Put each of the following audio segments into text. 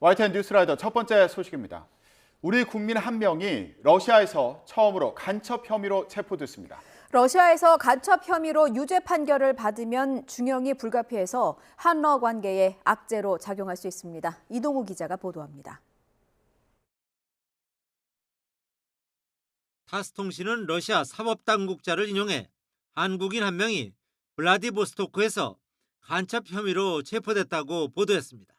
YTN 뉴스라이더 첫 번째 소식입니다. 우리 국민 한 명이 러시아에서 처음으로 간첩 혐의로 체포됐습니다. 러시아에서 간첩 혐의로 유죄 판결을 받으면 중형이 불가피해서 한러 관계에 악재로 작용할 수 있습니다. 이동우 기자가 보도합니다. 타스통신은 러시아 사법당국자를 인용해 한국인 한 명이 블라디보스토크에서 간첩 혐의로 체포됐다고 보도했습니다.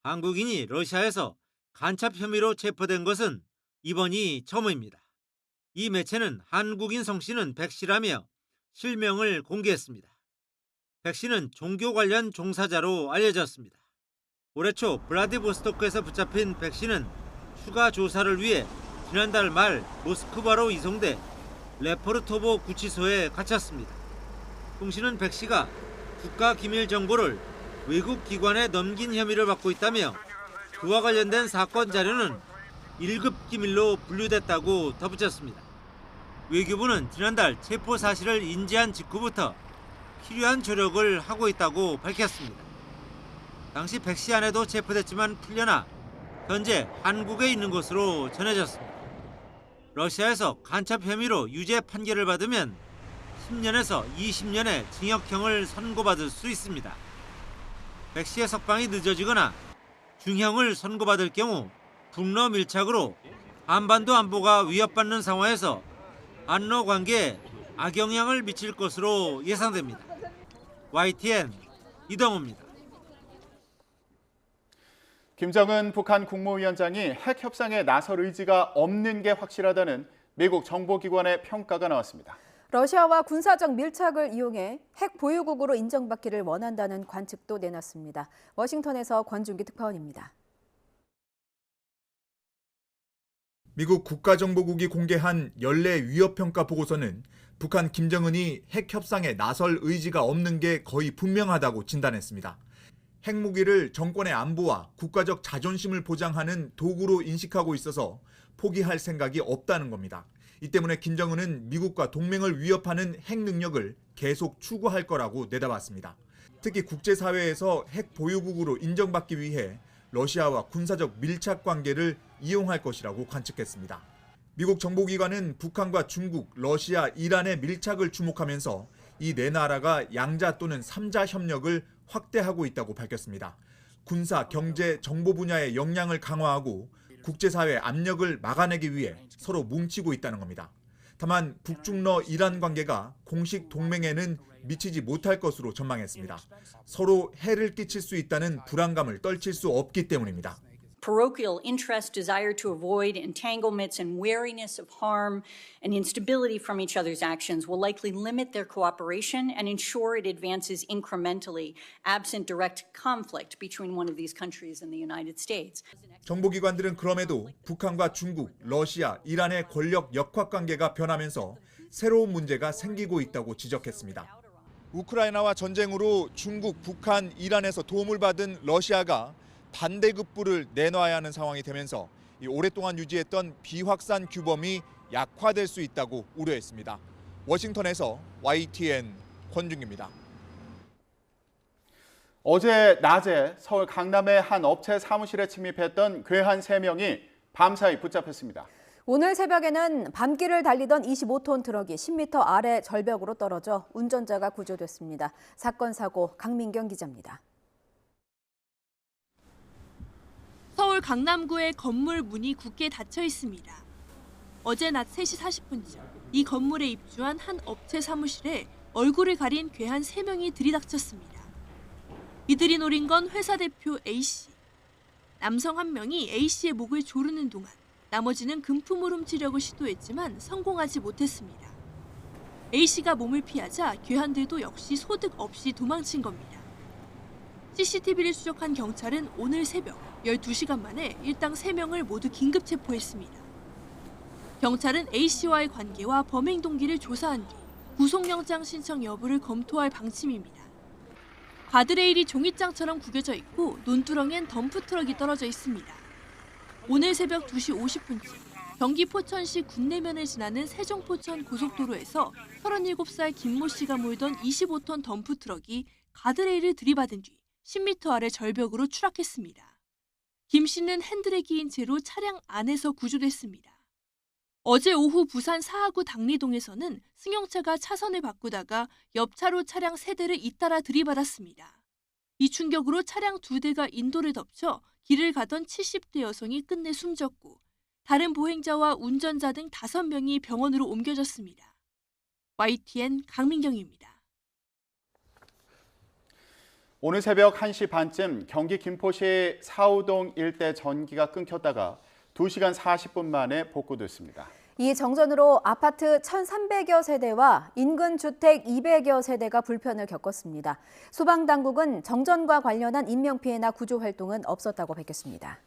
한국인이 러시아에서 간첩 혐의로 체포된 것은 이번이 처음입니다. 이 매체는 한국인 성씨는 백 씨라며 실명을 공개했습니다. 백 씨는 종교 관련 종사자로 알려졌습니다. 올해 초 블라디보스토크에서 붙잡힌 백 씨는 추가 조사를 위해 지난달 말 모스크바로 이송돼 레포르토보 구치소에 갇혔습니다. 통신은 백 씨가 국가 기밀 정보를 외국 기관에 넘긴 혐의를 받고 있다며 그와 관련된 사건 자료는 1급 기밀로 분류됐다고 덧붙였습니다. 외교부는 지난달 체포 사실을 인지한 직후부터 필요한 조력을 하고 있다고 밝혔습니다. 당시 백 씨 아내도 체포됐지만 풀려나 현재 한국에 있는 것으로 전해졌습니다. 러시아에서 간첩 혐의로 유죄 판결을 받으면 10년에서 20년의 징역형을 선고받을 수 있습니다. 백 씨의 석방이 늦어지거나 중형을 선고받을 경우 북러 밀착으로 한반도 안보가 위협받는 상황에서 한러 관계에 악영향을 미칠 것으로 예상됩니다. YTN 이동우입니다. 김정은 북한 국무위원장이 핵 협상에 나설 의지가 없는 게 확실하다는 미국 정보기관의 평가가 나왔습니다. 러시아와 군사적 밀착을 이용해 핵 보유국으로 인정받기를 원한다는 관측도 내놨습니다. 워싱턴에서 권준기 특파원입니다. 미국 국가정보국이 공개한 연례 위협평가 보고서는 북한 김정은이 핵 협상에 나설 의지가 없는 게 거의 분명하다고 진단했습니다. 핵무기를 정권의 안보와 국가적 자존심을 보장하는 도구로 인식하고 있어서 포기할 생각이 없다는 겁니다. 이 때문에 김정은은 미국과 동맹을 위협하는 핵 능력을 계속 추구할 거라고 내다봤습니다. 특히 국제사회에서 핵 보유국으로 인정받기 위해 러시아와 군사적 밀착 관계를 이용할 것이라고 관측했습니다. 미국 정보기관은 북한과 중국, 러시아, 이란의 밀착을 주목하면서 이 네 나라가 양자 또는 삼자 협력을 확대하고 있다고 밝혔습니다. 군사, 경제, 정보 분야의 역량을 강화하고 국제사회 압력을 막아내기 위해 서로 뭉치고 있다는 겁니다. 다만 북중러 이란 관계가 공식 동맹에는 미치지 못할 것으로 전망했습니다. 서로 해를 끼칠 수 있다는 불안감을 떨칠 수 없기 때문입니다. Parochial interest, desire to avoid entanglements, and wariness of harm and instability from each other's actions will likely limit their cooperation and ensure it advances incrementally, absent direct conflict between one of these countries and the United States. 정보기관들은 그럼에도 북한과 중국, 러시아, 이란의 권력 역학 관계가 변하면서 새로운 문제가 생기고 있다고 지적했습니다. 우크라이나와 전쟁으로 중국, 북한, 이란에서 도움을 받은 러시아가 반대급부를 내놔야 하는 상황이 되면서 오랫동안 유지했던 비확산 규범이 약화될 수 있다고 우려했습니다. 워싱턴에서 YTN 권준기입니다. 어제 낮에 서울 강남의 한 업체 사무실에 침입했던 괴한 3명이 밤사이 붙잡혔습니다. 오늘 새벽에는 밤길을 달리던 25톤 트럭이 10m 아래 절벽으로 떨어져 운전자가 구조됐습니다. 사건 사고 강민경 기자입니다. 서울 강남구의 건물 문이 굳게 닫혀 있습니다. 어제 낮 3시 40분쯤 이 건물에 입주한 한 업체 사무실에 얼굴을 가린 괴한 3명이 들이닥쳤습니다. 이들이 노린 건 회사 대표 A씨. 남성 한 명이 A씨의 목을 조르는 동안 나머지는 금품을 훔치려고 시도했지만 성공하지 못했습니다. A씨가 몸을 피하자 괴한들도 역시 소득 없이 도망친 겁니다. CCTV를 추적한 경찰은 오늘 새벽 12시간 만에 일당 3명을 모두 긴급 체포했습니다. 경찰은 A씨와의 관계와 범행 동기를 조사한 뒤 구속영장 신청 여부를 검토할 방침입니다. 가드레일이 종이장처럼 구겨져 있고 논두렁엔 덤프트럭이 떨어져 있습니다. 오늘 새벽 2시 50분쯤 경기 포천시 군내면을 지나는 세종포천 고속도로에서 37살 김모 씨가 몰던 25톤 덤프트럭이 가드레일을 들이받은 뒤 10m 아래 절벽으로 추락했습니다. 김 씨는 핸들에 끼인 채로 차량 안에서 구조됐습니다. 어제 오후 부산 사하구 당리동에서는 승용차가 차선을 바꾸다가 옆차로 차량 3대를 잇따라 들이받았습니다. 이 충격으로 차량 2대가 인도를 덮쳐 길을 가던 70대 여성이 끝내 숨졌고 다른 보행자와 운전자 등 5명이 병원으로 옮겨졌습니다. YTN 강민경입니다. 오늘 새벽 1시 반쯤 경기 김포시 사우동 일대 전기가 끊겼다가 2시간 40분 만에 복구됐습니다. 이 정전으로 아파트 1,300여 세대와 인근 주택 200여 세대가 불편을 겪었습니다. 소방당국은 정전과 관련한 인명피해나 구조 활동은 없었다고 밝혔습니다.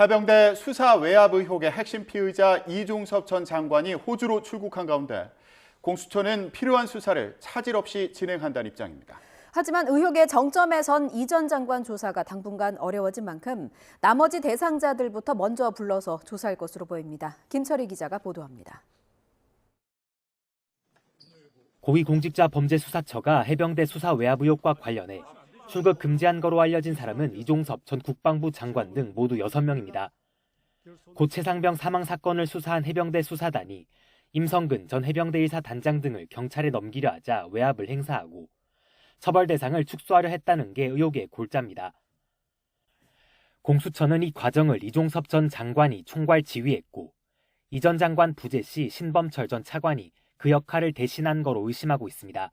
해병대 수사 외압 의혹의 핵심 피의자 이종섭 전 장관이 호주로 출국한 가운데 공수처는 필요한 수사를 차질 없이 진행한다는 입장입니다. 하지만 의혹의 정점에 선 이 전 장관 조사가 당분간 어려워진 만큼 나머지 대상자들부터 먼저 불러서 조사할 것으로 보입니다. 김철희 기자가 보도합니다. 고위공직자범죄수사처가 해병대 수사 외압 의혹과 관련해 출국 금지한 거로 알려진 사람은 이종섭 전 국방부 장관 등 모두 6명입니다. 고 최상병 사망 사건을 수사한 해병대 수사단이 임성근 전 해병대 1사 단장 등을 경찰에 넘기려 하자 외압을 행사하고 처벌 대상을 축소하려 했다는 게 의혹의 골자입니다. 공수처는 이 과정을 이종섭 전 장관이 총괄 지휘했고 이 전 장관 부재 시 신범철 전 차관이 그 역할을 대신한 거로 의심하고 있습니다.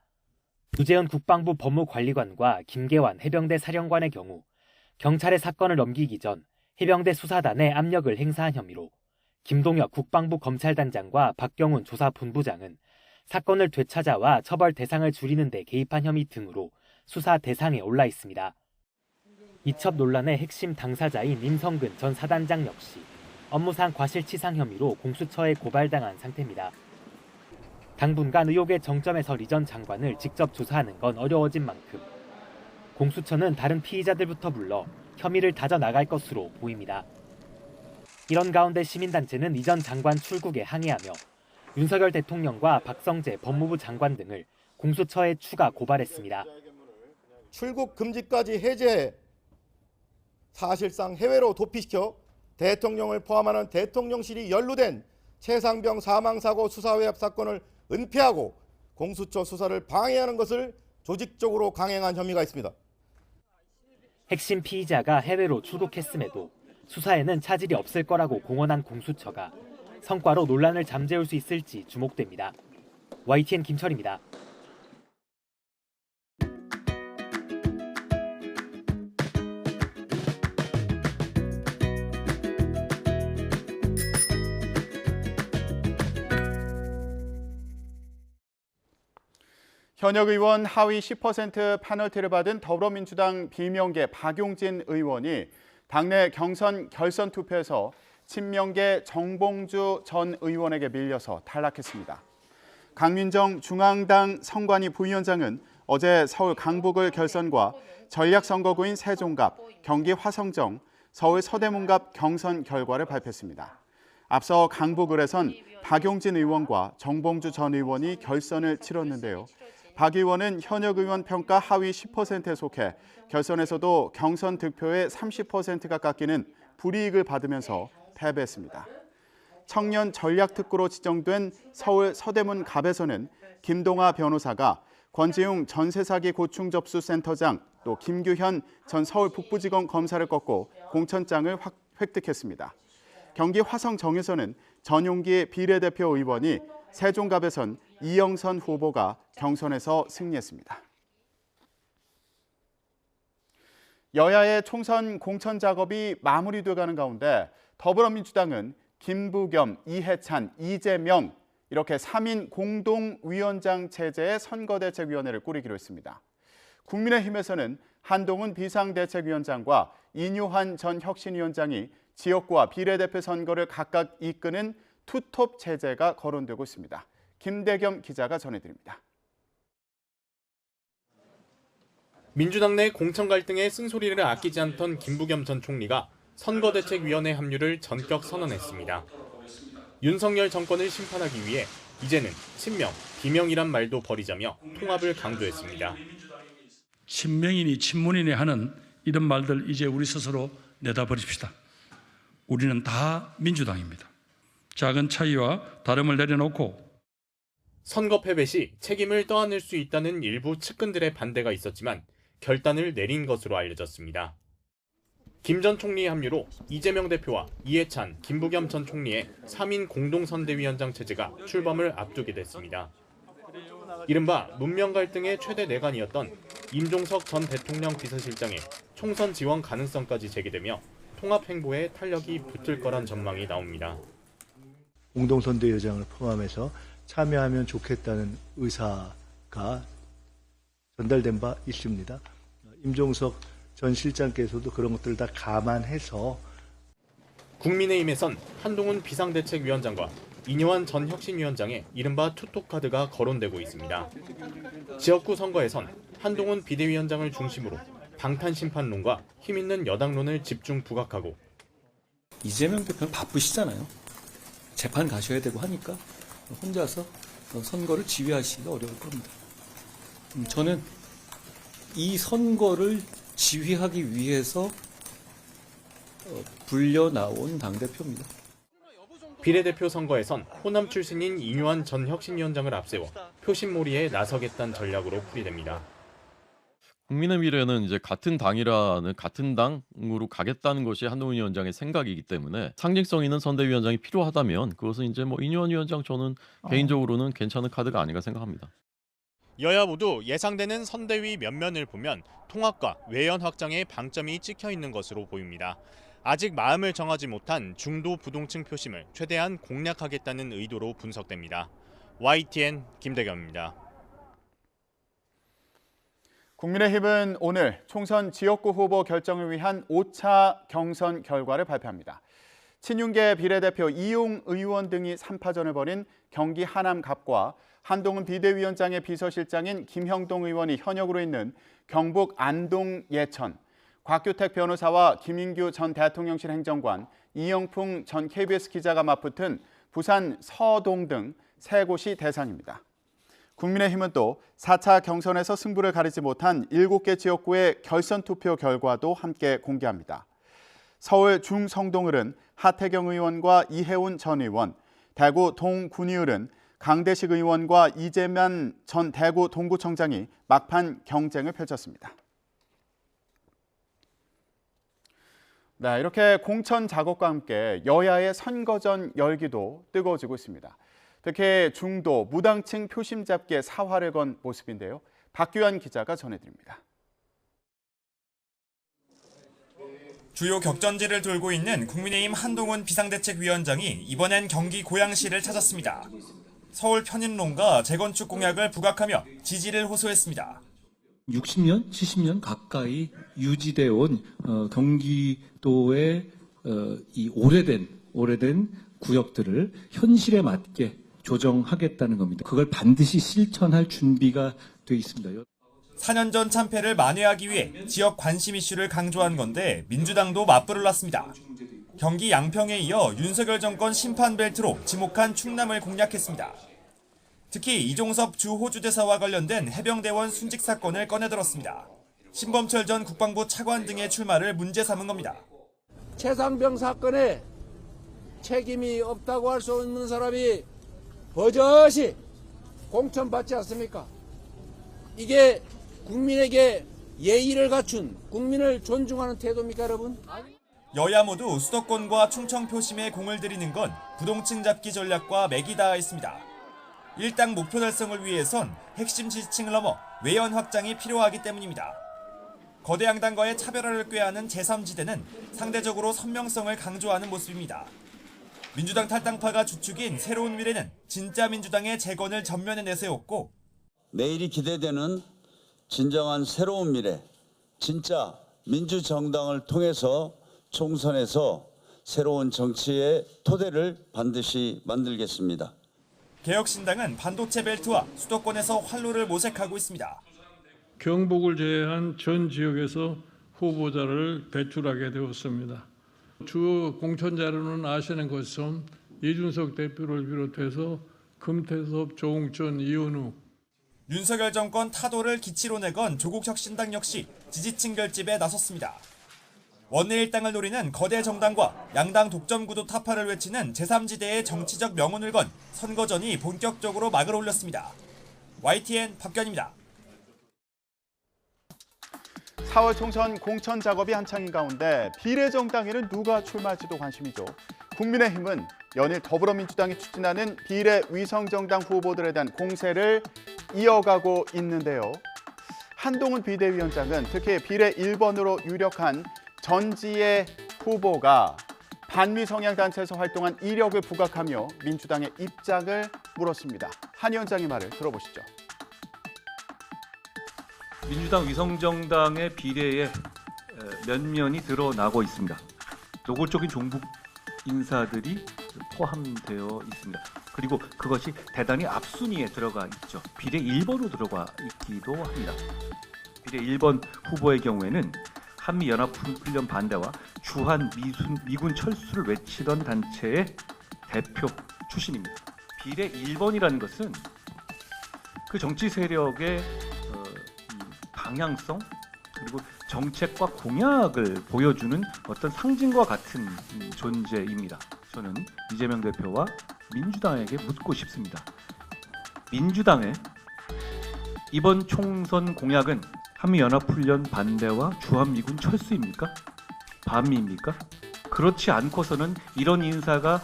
유재현 국방부 법무관리관과 김계환 해병대 사령관의 경우 경찰에 사건을 넘기기 전 해병대 수사단에 압력을 행사한 혐의로 김동혁 국방부 검찰단장과 박경훈 조사본부장은 사건을 되찾아와 처벌 대상을 줄이는 데 개입한 혐의 등으로 수사 대상에 올라 있습니다. 이첩 논란의 핵심 당사자인 임성근 전 사단장 역시 업무상 과실치상 혐의로 공수처에 고발당한 상태입니다. 당분간 의혹의 정점에서 이 전 장관을 직접 조사하는 건 어려워진 만큼 공수처는 다른 피의자들부터 불러 혐의를 다져나갈 것으로 보입니다. 이런 가운데 시민단체는 이 전 장관 출국에 항의하며 윤석열 대통령과 박성재 법무부 장관 등을 공수처에 추가 고발했습니다. 출국 금지까지 해제해 사실상 해외로 도피시켜 대통령을 포함하는 대통령실이 연루된 최상병 사망사고 수사외압 사건을 은폐하고 공수처 수사를 방해하는 것을 조직적으로 강행한 혐의가 있습니다. 핵심 피의자가 해외로 출국했음에도 수사에는 차질이 없을 거라고 공언한 공수처가 성과로 논란을 잠재울 수 있을지 주목됩니다. YTN 김철입니다. 현역 의원 하위 10% 페널티를 받은 더불어민주당 비명계 박용진 의원이 당내 경선 결선 투표에서 친명계 정봉주 전 의원에게 밀려서 탈락했습니다. 강민정 중앙당 선관위 부위원장은 어제 서울 강북을 결선과 전략선거구인 세종갑, 경기 화성정, 서울 서대문갑 경선 결과를 발표했습니다. 앞서 강북을에선 박용진 의원과 정봉주 전 의원이 결선을 치렀는데요. 박 의원은 현역 의원 평가 하위 10%에 속해 결선에서도 경선 득표의 30%가 깎이는 불이익을 받으면서 패배했습니다. 청년 전략특구로 지정된 서울 서대문 갑에서는 김동아 변호사가 권지웅 전세사기 고충접수센터장 또 김규현 전 서울 북부지검 검사를 꺾고 공천장을 획득했습니다. 경기 화성정에서는 전용기 비례대표 의원이 세종갑에선 이영선 후보가 경선에서 승리했습니다. 여야의 총선 공천 작업이 마무리돼가는 가운데 더불어민주당은 김부겸, 이해찬, 이재명 이렇게 3인 공동위원장 체제의 선거대책위원회를 꾸리기로 했습니다. 국민의힘에서는 한동훈 비상대책위원장과 이뉴한 전 혁신위원장이 지역구와 비례대표 선거를 각각 이끄는 투톱 체제가 거론되고 있습니다. 김대겸 기자가 전해드립니다. 민주당 내 공천 갈등에 쓴소리를 아끼지 않던 김부겸 전 총리가 선거대책위원회 합류를 전격 선언했습니다. 윤석열 정권을 심판하기 위해 이제는 친명, 비명이란 말도 버리자며 통합을 강조했습니다. 친명이니 친문이니 하는 이런 말들 이제 우리 스스로 내다버립시다. 우리는 다 민주당입니다. 작은 차이와 다름을 내려놓고 선거 패배 시 책임을 떠안을 수 있다는 일부 측근들의 반대가 있었지만 결단을 내린 것으로 알려졌습니다. 김 전 총리의 합류로 이재명 대표와 이해찬, 김부겸 전 총리의 3인 공동선대위원장 체제가 출범을 앞두게 됐습니다. 이른바 문명 갈등의 최대 내관이었던 임종석 전 대통령 비서실장의 총선 지원 가능성까지 제기되며 통합 행보에 탄력이 붙을 거란 전망이 나옵니다. 공동선대위원장을 포함해서 참여하면 좋겠다는 의사가 전달된 바 있습니다. 임종석 전 실장께서도 그런 것들을 다 감안해서 국민의힘에선 한동훈 비상대책위원장과 이뇨한 전 혁신위원장의 이른바 투톱카드가 거론되고 있습니다. 지역구 선거에선 한동훈 비대위원장을 중심으로 방탄심판론과 힘있는 여당론을 집중 부각하고 이재명 대표는 바쁘시잖아요. 재판 가셔야 되고 하니까 혼자서 선거를 지휘하시기가 어려울 겁니다. 저는 이 선거를 지휘하기 위해서 불려 나온 당대표입니다. 비례대표 선거에선 호남 출신인 이뇨한 전 혁신위원장을 앞세워 표심몰이에 나서겠다는 전략으로 풀이됩니다. 국민의 미래는 이제 같은 당이라는 같은 당으로 가겠다는 것이 한동훈 위원장의 생각이기 때문에 상징성 있는 선대위원장이 필요하다면 그것은 이제 뭐 이뇨한 위원장 저는 개인적으로는 괜찮은 카드가 아닌가 생각합니다. 여야 모두 예상되는 선대위 면면을 보면 통합과 외연 확장에 방점이 찍혀 있는 것으로 보입니다. 아직 마음을 정하지 못한 중도 부동층 표심을 최대한 공략하겠다는 의도로 분석됩니다. YTN 김대겸입니다. 국민의힘은 오늘 총선 지역구 후보 결정을 위한 5차 경선 결과를 발표합니다. 친윤계 비례대표 이용 의원 등이 3파전을 벌인 경기 하남갑과 한동훈 비대위원장의 비서실장인 김형동 의원이 현역으로 있는 경북 안동 예천, 곽규택 변호사와 김인규 전 대통령실 행정관, 이영풍 전 KBS 기자가 맞붙은 부산 서동 등 3곳이 대상입니다. 국민의힘은 또 4차 경선에서 승부를 가리지 못한 7개 지역구의 결선 투표 결과도 함께 공개합니다. 서울 중성동을은 하태경 의원과 이해운 전 의원, 대구 동군의을은 강대식 의원과 이재만 전 대구 동구청장이 막판 경쟁을 펼쳤습니다. 네, 이렇게 공천 작업과 함께 여야의 선거전 열기도 뜨거워지고 있습니다. 특히 중도, 무당층 표심 잡기에 사활을 건 모습인데요. 박규환 기자가 전해드립니다. 주요 격전지를 돌고 있는 국민의힘 한동훈 비상대책위원장이 이번엔 경기 고양시를 찾았습니다. 서울 편입론과 재건축 공약을 부각하며 지지를 호소했습니다. 60년, 70년 가까이 유지되어 온 경기도의 이 오래된 구역들을 현실에 맞게 조정하겠다는 겁니다. 그걸 반드시 실천할 준비가 돼 있습니다. 4년 전 참패를 만회하기 위해 지역 관심 이슈를 강조한 건데 민주당도 맞불을 놨습니다. 경기 양평에 이어 윤석열 정권 심판벨트로 지목한 충남을 공략했습니다. 특히 이종섭 주 호주대사와 관련된 해병대원 순직 사건을 꺼내들었습니다. 신범철 전 국방부 차관 등의 출마를 문제 삼은 겁니다. 최상병 사건에 책임이 없다고 할 수 없는 사람이 버젓이 공천받지 않습니까? 이게 국민에게 예의를 갖춘 국민을 존중하는 태도입니까, 여러분? 여야 모두 수도권과 충청 표심에 공을 들이는 건 부동층 잡기 전략과 맥이 닿아 있습니다. 일당 목표 달성을 위해선 핵심 지지층을 넘어 외연 확장이 필요하기 때문입니다. 거대 양당과의 차별화를 꾀하는 제3지대는 상대적으로 선명성을 강조하는 모습입니다. 민주당 탈당파가 주축인 새로운 미래는 진짜 민주당의 재건을 전면에 내세웠고 내일이 기대되는 진정한 새로운 미래, 진짜 민주정당을 통해서 총선에서 새로운 정치의 토대를 반드시 만들겠습니다. 개혁신당은 반도체 벨트와 수도권에서 활로를 모색하고 있습니다. 경북을 제외한 전 지역에서 후보자를 배출하게 되었습니다. 주 공천 자료는 아시는 것처럼 이준석 대표를 비롯해서 금태섭, 조홍천, 이현우. 윤석열 정권 타도를 기치로 내건 조국혁신당 역시 지지층 결집에 나섰습니다. 원내 일당을 노리는 거대 정당과 양당 독점 구도 타파를 외치는 제3지대의 정치적 명운을 건 선거전이 본격적으로 막을 올렸습니다. YTN 박견입니다. 4월 총선 공천 작업이 한창인 가운데 비례정당에는 누가 출마할지도 관심이죠. 국민의힘은 연일 더불어민주당이 추진하는 비례위성정당 후보들에 대한 공세를 이어가고 있는데요. 한동훈 비대위원장은 특히 비례 1번으로 유력한 전지혜 후보가 반미 성향 단체에서 활동한 이력을 부각하며 민주당의 입장을 물었습니다. 한 위원장의 말을 들어보시죠. 민주당 위성정당의 비례에 면면이 드러나고 있습니다. 노골적인 종북 인사들이 포함되어 있습니다. 그리고 그것이 대단히 앞순위에 들어가 있죠. 비례 1번으로 들어가 있기도 합니다. 비례 1번 후보의 경우에는 한미연합훈련 반대와 주한 미군 철수를 외치던 단체의 대표 출신입니다. 비례 1번이라는 것은 그 정치 세력의 방향성 그리고 정책과 공약을 보여주는 어떤 상징과 같은 존재입니다. 저는 이재명 대표와 민주당에게 묻고 싶습니다. 민주당의 이번 총선 공약은 한미연합훈련 반대와 주한미군 철수입니까? 반미입니까? 그렇지 않고서는 이런 인사가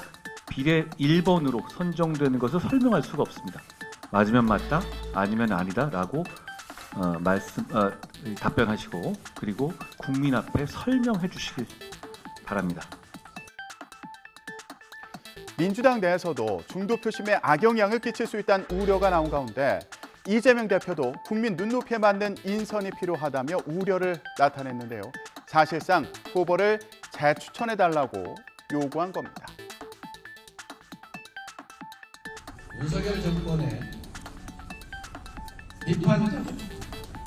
비례 1번으로 선정되는 것을 설명할 수가 없습니다. 맞으면 맞다, 아니면 아니다라고 답변하시고 그리고 국민 앞에 설명해 주시길 바랍니다. 민주당 내에서도 중도 표심에 악영향을 끼칠 수 있다는 우려가 나온 가운데 이재명 대표도 국민 눈높이에 맞는 인선이 필요하다며 우려를 나타냈는데요. 사실상 후보를 재추천해달라고 요구한 겁니다. 윤석열 정권의 비판적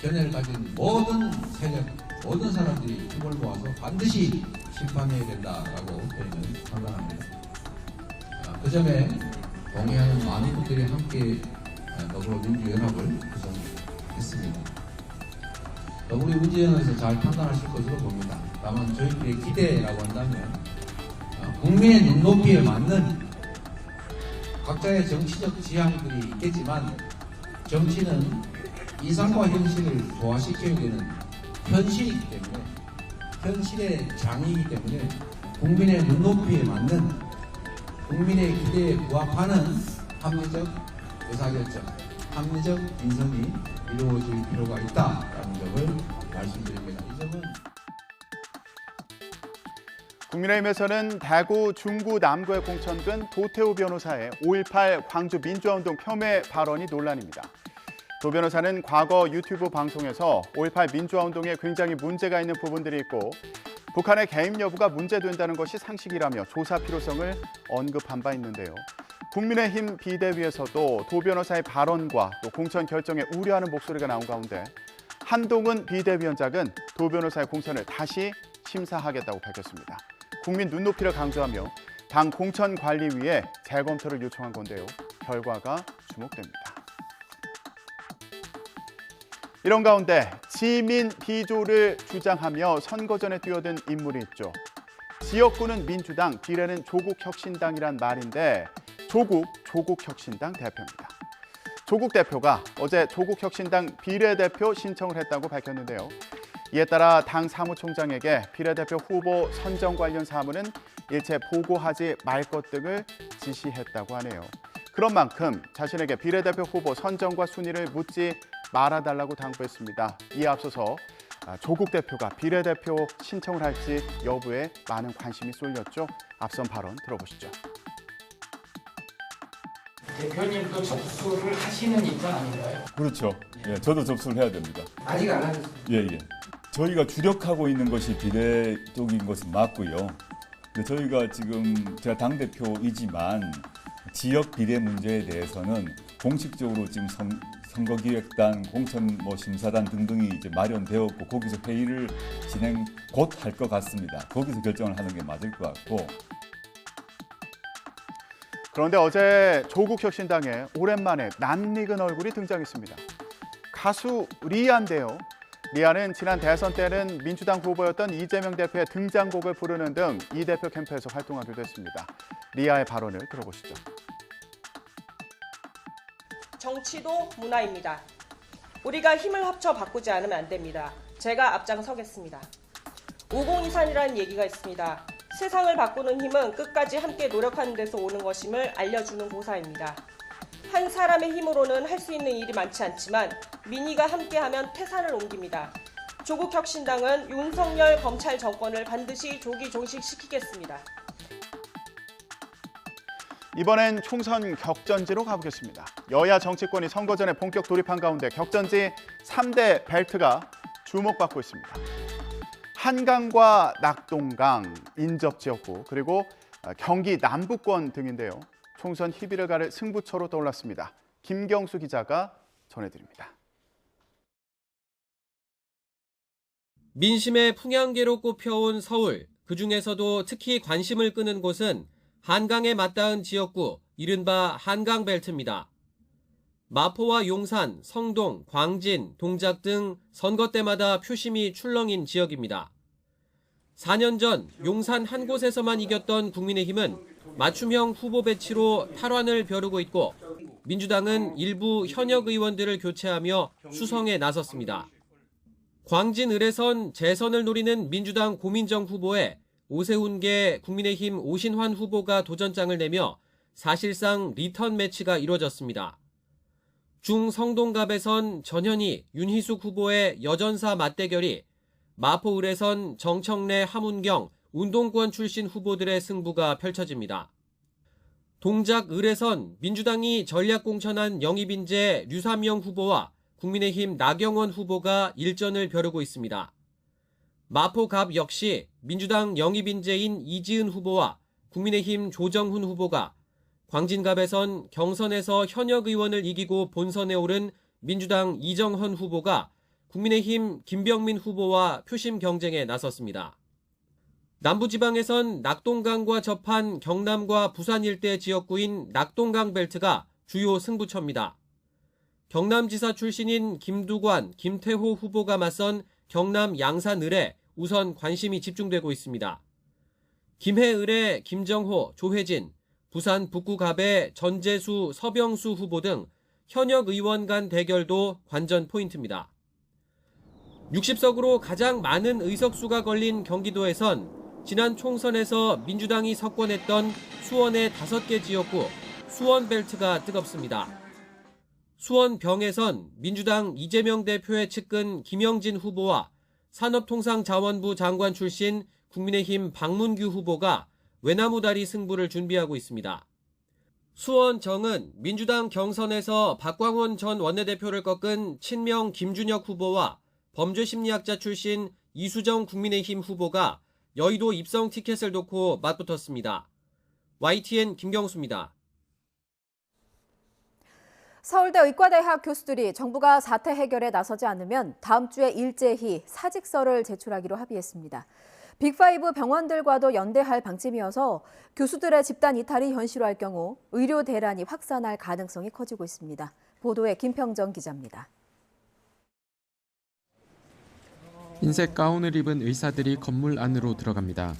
견해를 가진 모든 세력, 모든 사람들이 힘을 모아서 반드시 심판해야 된다라고 저희는 판단합니다. 그 점에 동의하는 많은 분들이 함께 더불어민주연합을 구성했습니다. 더불어민주연합에서 잘 판단하실 것으로 봅니다. 다만 저희들의 기대라고 한다면 국민의 눈높이에 맞는 각자의 정치적 지향들이 있겠지만 정치는 이상과 현실을 조화시켜야 되는 현실이기 때문에 현실의 장이기 때문에 국민의 눈높이에 맞는 국민의 기대에 부합하는 합리적 의사결정, 합리적 인선이 이루어질 필요가 있다라는 점을 말씀드립니다. 이 점은 국민의힘에서는 대구, 중구, 남구의 공천군 도태우 변호사의 5.18 광주 민주화운동 폄훼 발언이 논란입니다. 도 변호사는 과거 유튜브 방송에서 5.18 민주화운동에 굉장히 문제가 있는 부분들이 있고 북한의 개입 여부가 문제된다는 것이 상식이라며 조사 필요성을 언급한 바 있는데요. 국민의힘 비대위에서도 도 변호사의 발언과 또 공천 결정에 우려하는 목소리가 나온 가운데 한동훈 비대위원장은 도 변호사의 공천을 다시 심사하겠다고 밝혔습니다. 국민 눈높이를 강조하며 당 공천관리위에 재검토를 요청한 건데요. 결과가 주목됩니다. 이런 가운데 지민 비조를 주장하며 선거전에 뛰어든 인물이 있죠. 지역구는 민주당, 비례는 조국혁신당이란 말인데 조국혁신당 대표입니다. 조국 대표가 어제 조국혁신당 비례대표 신청을 했다고 밝혔는데요. 이에 따라 당 사무총장에게 비례대표 후보 선정 관련 사무는 일체 보고하지 말 것 등을 지시했다고 하네요. 그런 만큼 자신에게 비례대표 후보 선정과 순위를 묻지 말아달라고 당부했습니다. 이에 앞서서 조국 대표가 비례대표 신청을 할지 여부에 많은 관심이 쏠렸죠. 앞선 발언 들어보시죠. 대표님도 접수를 하시는 입장 아닌가요? 그렇죠. 예, 저도 접수를 해야 됩니다. 아직 안 하셨습니다. 예. 저희가 주력하고 있는 것이 비례 쪽인 것은 맞고요. 근데 저희가 지금 제가 당대표이지만 지역 비례 문제에 대해서는 공식적으로 지금 선거기획단, 공천 심사단 등등이 이제 마련되었고 거기서 회의를 진행 곧 할 것 같습니다. 거기서 결정을 하는 게 맞을 것 같고. 그런데 어제 조국혁신당에 오랜만에 낯익은 얼굴이 등장했습니다. 가수 리안데요. 리아는 지난 대선 때는 민주당 후보였던 이재명 대표의 등장곡을 부르는 등 이 대표 캠프에서 활동하기도 했습니다. 리아의 발언을 들어보시죠. 정치도 문화입니다. 우리가 힘을 합쳐 바꾸지 않으면 안 됩니다. 제가 앞장서겠습니다. 5023이라는 얘기가 있습니다. 세상을 바꾸는 힘은 끝까지 함께 노력하는 데서 오는 것임을 알려주는 고사입니다. 한 사람의 힘으로는 할 수 있는 일이 많지 않지만 민의가 함께하면 태산을 옮깁니다. 조국혁신당은 윤석열 검찰 정권을 반드시 조기 종식시키겠습니다. 이번엔 총선 격전지로 가보겠습니다. 여야 정치권이 선거 전에 본격 돌입한 가운데 격전지 3대 벨트가 주목받고 있습니다. 한강과 낙동강, 인접지역구, 그리고 경기 남부권 등인데요. 총선 희비를 가를 승부처로 떠올랐습니다. 김경수 기자가 전해드립니다. 민심의 풍향계로 꼽혀온 서울, 그중에서도 특히 관심을 끄는 곳은 한강에 맞닿은 지역구, 이른바 한강벨트입니다. 마포와 용산, 성동, 광진, 동작 등 선거 때마다 표심이 출렁인 지역입니다. 4년 전 용산 한 곳에서만 이겼던 국민의힘은 맞춤형 후보 배치로 탈환을 벼르고 있고 민주당은 일부 현역 의원들을 교체하며 수성에 나섰습니다. 광진 을에선 재선을 노리는 민주당 고민정 후보에 오세훈계 국민의힘 오신환 후보가 도전장을 내며 사실상 리턴 매치가 이루어졌습니다. 중성동갑에선 전현희, 윤희숙 후보의 여전사 맞대결이 마포 을에선 정청래, 함운경, 운동권 출신 후보들의 승부가 펼쳐집니다. 동작 을에선 민주당이 전략 공천한 영입인재 류삼영 후보와 국민의힘 나경원 후보가 일전을 벼르고 있습니다. 마포갑 역시 민주당 영입인재인 이지은 후보와 국민의힘 조정훈 후보가, 광진갑에선 경선에서 현역 의원을 이기고 본선에 오른 민주당 이정헌 후보가 국민의힘 김병민 후보와 표심 경쟁에 나섰습니다. 남부지방에선 낙동강과 접한 경남과 부산 일대 지역구인 낙동강 벨트가 주요 승부처입니다. 경남지사 출신인 김두관, 김태호 후보가 맞선 경남 양산을에 우선 관심이 집중되고 있습니다. 김해을의 김정호, 조혜진, 부산 북구갑의 전재수, 서병수 후보 등 현역 의원 간 대결도 관전 포인트입니다. 60석으로 가장 많은 의석수가 걸린 경기도에선 지난 총선에서 민주당이 석권했던 수원의 5개 지역구 수원벨트가 뜨겁습니다. 수원병에선 민주당 이재명 대표의 측근 김영진 후보와 산업통상자원부 장관 출신 국민의힘 박문규 후보가 외나무다리 승부를 준비하고 있습니다. 수원정은 민주당 경선에서 박광원 전 원내대표를 꺾은 친명 김준혁 후보와 범죄심리학자 출신 이수정 국민의힘 후보가 여의도 입성 티켓을 놓고 맞붙었습니다. YTN 김경수입니다. 서울대 의과대학 교수들이 정부가 사태 해결에 나서지 않으면 다음 주에 일제히 사직서를 제출하기로 합의했습니다. 빅5 병원들과도 연대할 방침이어서 교수들의 집단 이탈이 현실화할 경우 의료 대란이 확산할 가능성이 커지고 있습니다. 보도에 김평정 기자입니다. 흰색 가운을 입은 의사들이 건물 안으로 들어갑니다.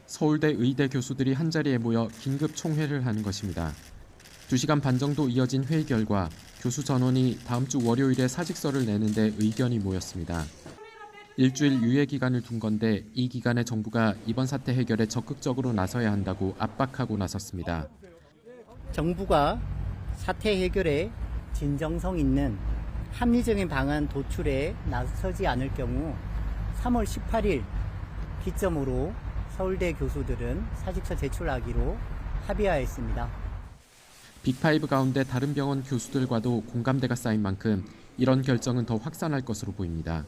서울대 의대 교수들이 한자리에 모여 긴급 총회를 하는 것입니다. 2시간 반 정도 이어진 회의 결과 교수 전원이 다음 주 월요일에 사직서를 내는데 의견이 모였습니다. 일주일 유예 기간을 둔 건데 이 기간에 정부가 이번 사태 해결에 적극적으로 나서야 한다고 압박하고 나섰습니다. 정부가 사태 해결에 진정성 있는 합리적인 방안 도출에 나서지 않을 경우 3월 18일 기점으로 서울대 교수들은 사직서 제출하기로 합의하였습니다. 빅5 가운데 다른 병원 교수들과도 공감대가 쌓인 만큼 이런 결정은 더 확산할 것으로 보입니다.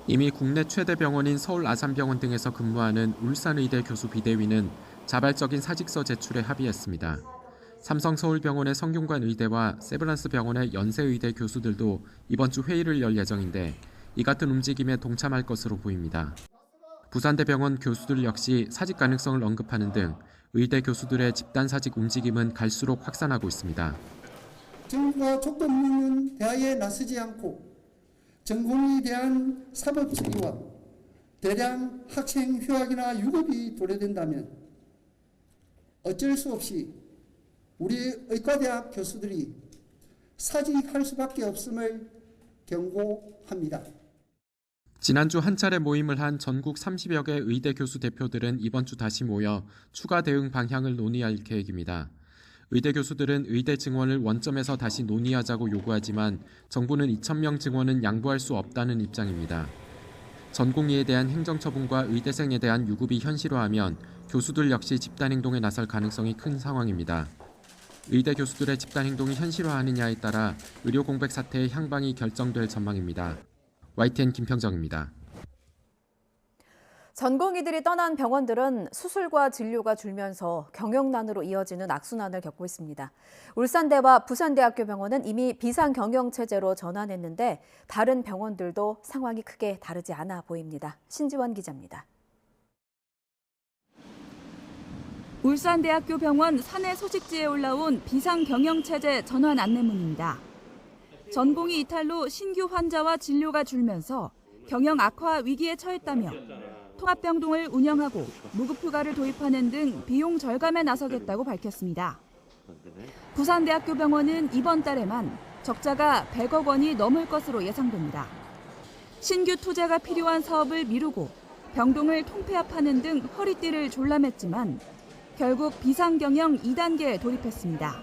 이미 국내 최대 병원인 서울 아산병원 등에서 근무하는 울산의대 교수 비대위는 자발적인 사직서 제출에 합의했습니다. 삼성서울병원의 성균관 의대와 세브란스 병원의 연세의대 교수들도 이번 주 회의를 열 예정인데 이 같은 움직임에 동참할 것으로 보입니다. 부산대병원 교수들 역시 사직 가능성을 언급하는 등 의대 교수들의 집단 사직 움직임은 갈수록 확산하고 있습니다. 정부가 조건 없는 대화에 나서지 않고 전공에 대한 사법 처리와 대량 학생 휴학이나 유급이 도래된다면 어쩔 수 없이 우리 의과대학 교수들이 사직할 수밖에 없음을 경고합니다. 지난주 한 차례 모임을 한 전국 30여 개 의대 교수 대표들은 이번 주 다시 모여 추가 대응 방향을 논의할 계획입니다. 의대 교수들은 의대 증원을 원점에서 다시 논의하자고 요구하지만 정부는 2,000명 증원은 양보할 수 없다는 입장입니다. 전공의에 대한 행정처분과 의대생에 대한 유급이 현실화하면 교수들 역시 집단행동에 나설 가능성이 큰 상황입니다. 의대 교수들의 집단행동이 현실화하느냐에 따라 의료공백 사태의 향방이 결정될 전망입니다. YTN 김평정입니다. 전공의들이 떠난 병원들은 수술과 진료가 줄면서 경영난으로 이어지는 악순환을 겪고 있습니다. 울산대와 부산대학교 병원은 이미 비상경영체제로 전환했는데 다른 병원들도 상황이 크게 다르지 않아 보입니다. 신지원 기자입니다. 울산대학교 병원 사내 소식지에 올라온 비상경영체제 전환 안내문입니다. 전공의 이탈로 신규 환자와 진료가 줄면서 경영 악화 위기에 처했다며 통합병동을 운영하고 무급휴가를 도입하는 등 비용 절감에 나서겠다고 밝혔습니다. 부산대학교 병원은 이번 달에만 적자가 100억 원이 넘을 것으로 예상됩니다. 신규 투자가 필요한 사업을 미루고 병동을 통폐합하는 등 허리띠를 졸라맸지만 결국 비상경영 2단계에 돌입했습니다.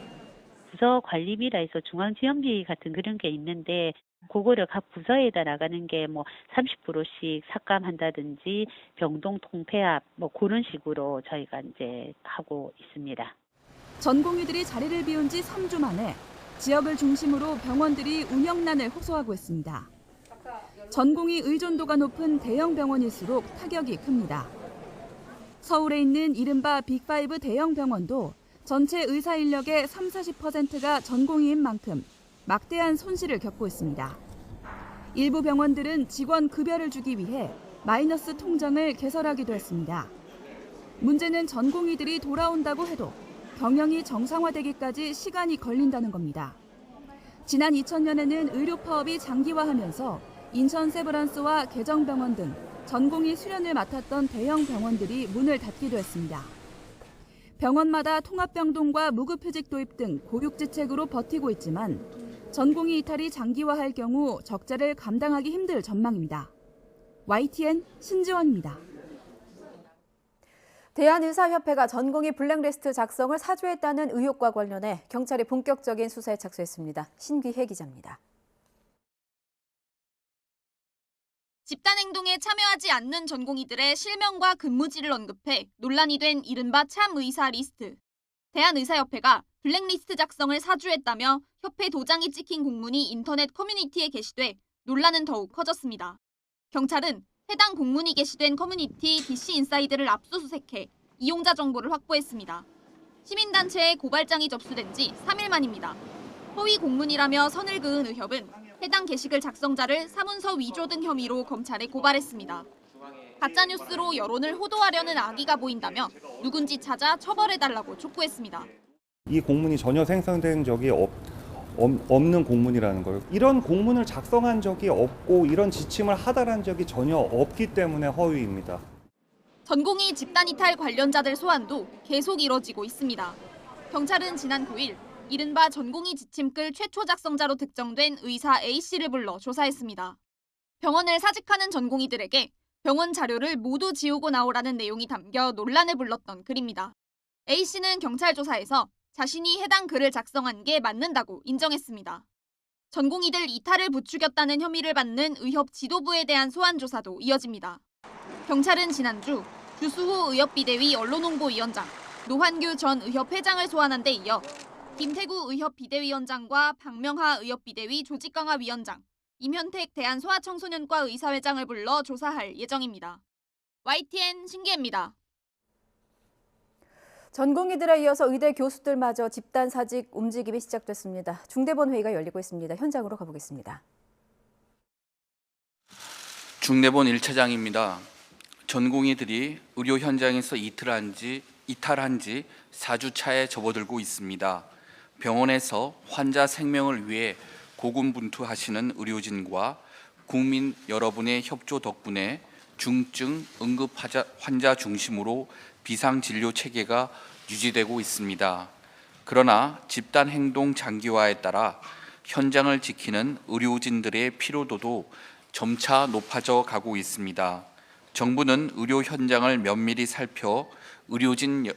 부서 관리비라 해서 중앙지원비 같은 그런 게 있는데 그거를 각 부서에다 나가는 게 뭐 30%씩 삭감한다든지 병동 통폐합 뭐 그런 식으로 저희가 이제 하고 있습니다. 전공의들이 자리를 비운 지 3주 만에 지역을 중심으로 병원들이 운영난을 호소하고 있습니다. 전공의 의존도가 높은 대형 병원일수록 타격이 큽니다. 서울에 있는 이른바 빅5 대형 병원도 전체 의사 인력의 30-40%가 전공의인 만큼 막대한 손실을 겪고 있습니다. 일부 병원들은 직원 급여를 주기 위해 마이너스 통장을 개설하기도 했습니다. 문제는 전공의들이 돌아온다고 해도 경영이 정상화되기까지 시간이 걸린다는 겁니다. 지난 2000년에는 의료 파업이 장기화하면서 인천 세브란스와 개정병원 등 전공의 수련을 맡았던 대형 병원들이 문을 닫기도 했습니다. 병원마다 통합병동과 무급휴직 도입 등 고육지책으로 버티고 있지만 전공의 이탈이 장기화할 경우 적자를 감당하기 힘들 전망입니다. YTN 신지원입니다. 대한의사협회가 전공의 블랙리스트 작성을 사주했다는 의혹과 관련해 경찰이 본격적인 수사에 착수했습니다. 신귀혜 기자입니다. 집단행동에 참여하지 않는 전공의들의 실명과 근무지를 언급해 논란이 된 이른바 참의사 리스트. 대한의사협회가 블랙리스트 작성을 사주했다며 협회 도장이 찍힌 공문이 인터넷 커뮤니티에 게시돼 논란은 더욱 커졌습니다. 경찰은 해당 공문이 게시된 커뮤니티 DC인사이드를 압수수색해 이용자 정보를 확보했습니다. 시민단체에 고발장이 접수된 지 3일 만입니다. 허위 공문이라며 선을 그은 의협은 해당 게시글 작성자를 사문서 위조 등 혐의로 검찰에 고발했습니다. 가짜뉴스로 여론을 호도하려는 악의가 보인다며 누군지 찾아 처벌해달라고 촉구했습니다. 이 공문이 전혀 생성된 적이 없는 공문이라는 거예요. 이런 공문을 작성한 적이 없고 이런 지침을 하달한 적이 전혀 없기 때문에 허위입니다. 전공의 집단이탈 관련자들 소환도 계속 이뤄지고 있습니다. 경찰은 지난 9일 이른바 전공의 지침글 최초 작성자로 특정된 의사 A씨를 불러 조사했습니다. 병원을 사직하는 전공의들에게 병원 자료를 모두 지우고 나오라는 내용이 담겨 논란을 불렀던 글입니다. A씨는 경찰 조사에서 자신이 해당 글을 작성한 게 맞는다고 인정했습니다. 전공의들 이탈을 부추겼다는 혐의를 받는 의협 지도부에 대한 소환 조사도 이어집니다. 경찰은 지난주 주수호 의협비대위 언론홍보위원장, 노환규 전 의협 회장을 소환한 데 이어 김태구 의협 비대위원장과 박명하 의협 비대위 조직강화위원장, 임현택 대한소아청소년과 의사회장을 불러 조사할 예정입니다. YTN 신기혜입니다. 전공의들에 이어서 의대 교수들마저 집단 사직 움직임이 시작됐습니다. 중대본 회의가 열리고 있습니다. 현장으로 가보겠습니다. 중대본 1차장입니다. 전공의들이 의료 현장에서 이탈한 지 4주 차에 접어들고 있습니다. 병원에서 환자 생명을 위해 고군분투하시는 의료진과 국민 여러분의 협조 덕분에 중증 응급 환자 중심으로 비상 진료 체계가 유지되고 있습니다. 그러나 집단 행동 장기화에 따라 현장을 지키는 의료진들의 피로도도 점차 높아져 가고 있습니다. 정부는 의료 현장을 면밀히 살펴 의료진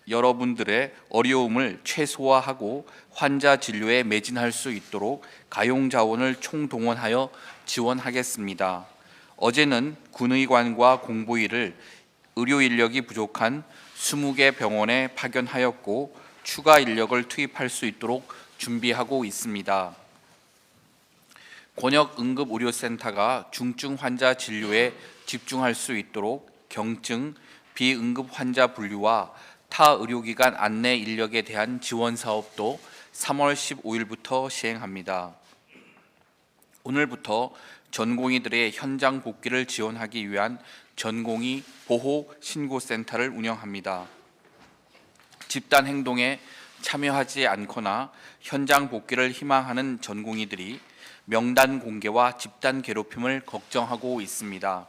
여러분들의 어려움을 최소화하고 환자 진료에 매진할 수 있도록 가용 자원을 총동원하여 지원하겠습니다. 어제는 군의관과 공보위를 의료 인력이 부족한 20개 병원에 파견하였고 추가 인력을 투입할 수 있도록 준비하고 있습니다. 권역응급의료센터가 중증 환자 진료에 집중할 수 있도록 경증, 비응급 환자 분류와 타 의료기관 안내 인력에 대한 지원 사업도 3월 15일부터 시행합니다. 오늘부터 전공의들의 현장 복귀를 지원하기 위한 전공의 보호 신고센터를 운영합니다. 집단 행동에 참여하지 않거나 현장 복귀를 희망하는 전공의들이 명단 공개와 집단 괴롭힘을 걱정하고 있습니다.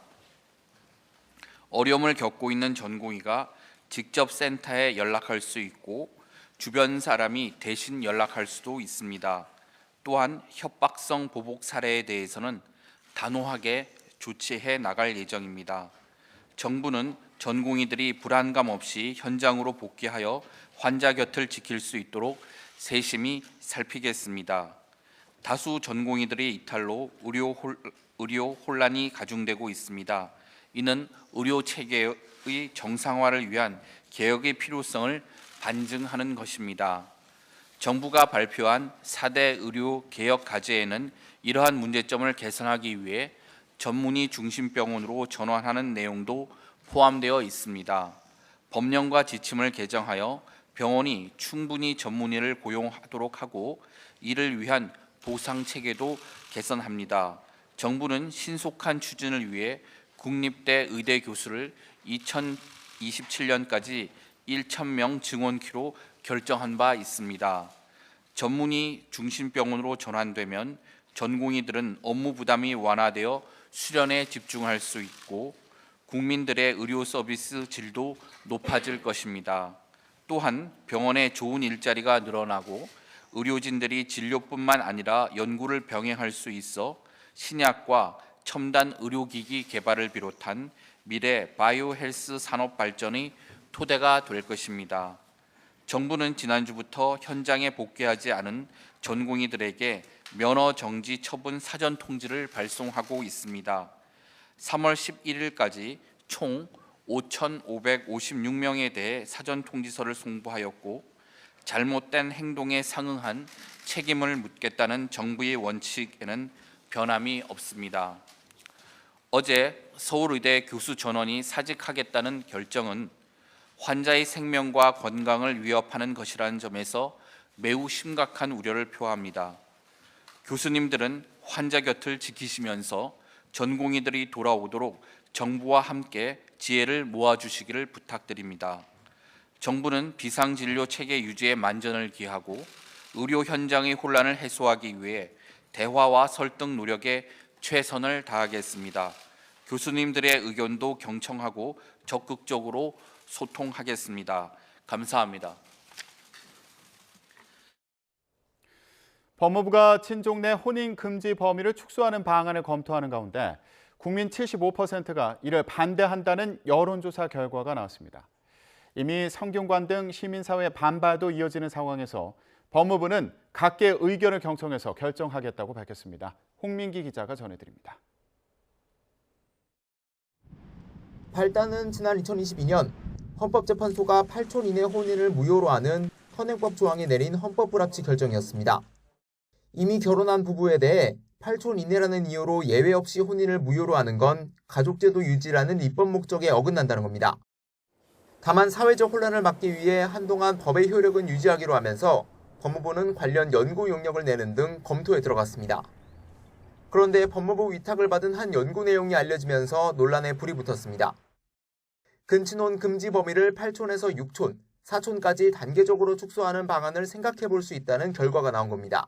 어려움을 겪고 있는 전공의가 직접 센터에 연락할 수 있고 주변 사람이 대신 연락할 수도 있습니다. 또한 협박성 보복 사례에 대해서는 단호하게 조치해 나갈 예정입니다. 정부는 전공의들이 불안감 없이 현장으로 복귀하여 환자 곁을 지킬 수 있도록 세심히 살피겠습니다. 다수 전공의들의 이탈로 의료 혼란이 가중되고 있습니다. 이는 의료 체계의 정상화를 위한 개혁의 필요성을 반증하는 것입니다. 정부가 발표한 4대 의료 개혁 과제에는 이러한 문제점을 개선하기 위해 전문의 중심 병원으로 전환하는 내용도 포함되어 있습니다. 법령과 지침을 개정하여 병원이 충분히 전문의를 고용하도록 하고 이를 위한 보상 체계도 개선합니다. 정부는 신속한 추진을 위해 국립대 의대 교수를 2027년까지 1,000명 증원키로 결정한 바 있습니다. 전문의 중심 병원으로 전환되면 전공의들은 업무 부담이 완화되어 수련에 집중할 수 있고 국민들의 의료 서비스 질도 높아질 것입니다. 또한 병원에 좋은 일자리가 늘어나고 의료진들이 진료뿐만 아니라 연구를 병행할 수 있어 신약과 첨단 의료기기 개발을 비롯한 미래 바이오 헬스 산업 발전의 토대가 될 것입니다. 정부는 지난주부터 현장에 복귀하지 않은 전공의들에게 면허 정지 처분 사전 통지를 발송하고 있습니다. 3월 11일까지 총 5,556명에 대해 사전 통지서를 송부하였고 잘못된 행동에 상응한 책임을 묻겠다는 정부의 원칙에는 변함이 없습니다. 어제 서울의대 교수 전원이 사직하겠다는 결정은 환자의 생명과 건강을 위협하는 것이라는 점에서 매우 심각한 우려를 표합니다. 교수님들은 환자 곁을 지키시면서 전공의들이 돌아오도록 정부와 함께 지혜를 모아주시기를 부탁드립니다. 정부는 비상진료 체계 유지에 만전을 기하고 의료 현장의 혼란을 해소하기 위해 대화와 설득 노력에 최선을 다하겠습니다. 교수님들의 의견도 경청하고 적극적으로 소통하겠습니다. 감사합니다. 법무부가 친족 내 혼인 금지 범위를 축소하는 방안을 검토하는 가운데 국민 75%가 이를 반대한다는 여론조사 결과가 나왔습니다. 이미 성균관 등 시민사회 반발도 이어지는 상황에서 법무부는 각계의 의견을 경청해서 결정하겠다고 밝혔습니다. 홍민기 기자가 전해드립니다. 발단은 지난 2022년 헌법재판소가 8촌 이내 혼인을 무효로 하는 현행법 조항에 내린 헌법불합치 결정이었습니다. 이미 결혼한 부부에 대해 8촌 이내라는 이유로 예외 없이 혼인을 무효로 하는 건 가족제도 유지라는 입법 목적에 어긋난다는 겁니다. 다만 사회적 혼란을 막기 위해 한동안 법의 효력은 유지하기로 하면서 법무부는 관련 연구 용역을 내는 등 검토에 들어갔습니다. 그런데 법무부 위탁을 받은 한 연구 내용이 알려지면서 논란에 불이 붙었습니다. 근친혼 금지 범위를 8촌에서 6촌, 4촌까지 단계적으로 축소하는 방안을 생각해 볼 수 있다는 결과가 나온 겁니다.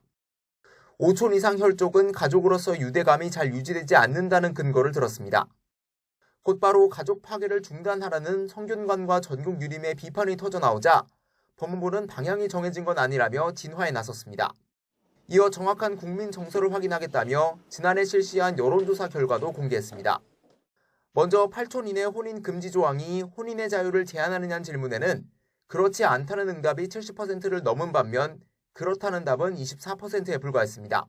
5촌 이상 혈족은 가족으로서 유대감이 잘 유지되지 않는다는 근거를 들었습니다. 곧바로 가족 파괴를 중단하라는 성균관과 전국 유림의 비판이 터져나오자 법무부는 방향이 정해진 건 아니라며 진화에 나섰습니다. 이어 정확한 국민 정서를 확인하겠다며 지난해 실시한 여론조사 결과도 공개했습니다. 먼저 8촌 이내 혼인 금지 조항이 혼인의 자유를 제한하느냐는 질문에는 그렇지 않다는 응답이 70%를 넘은 반면 그렇다는 답은 24%에 불과했습니다.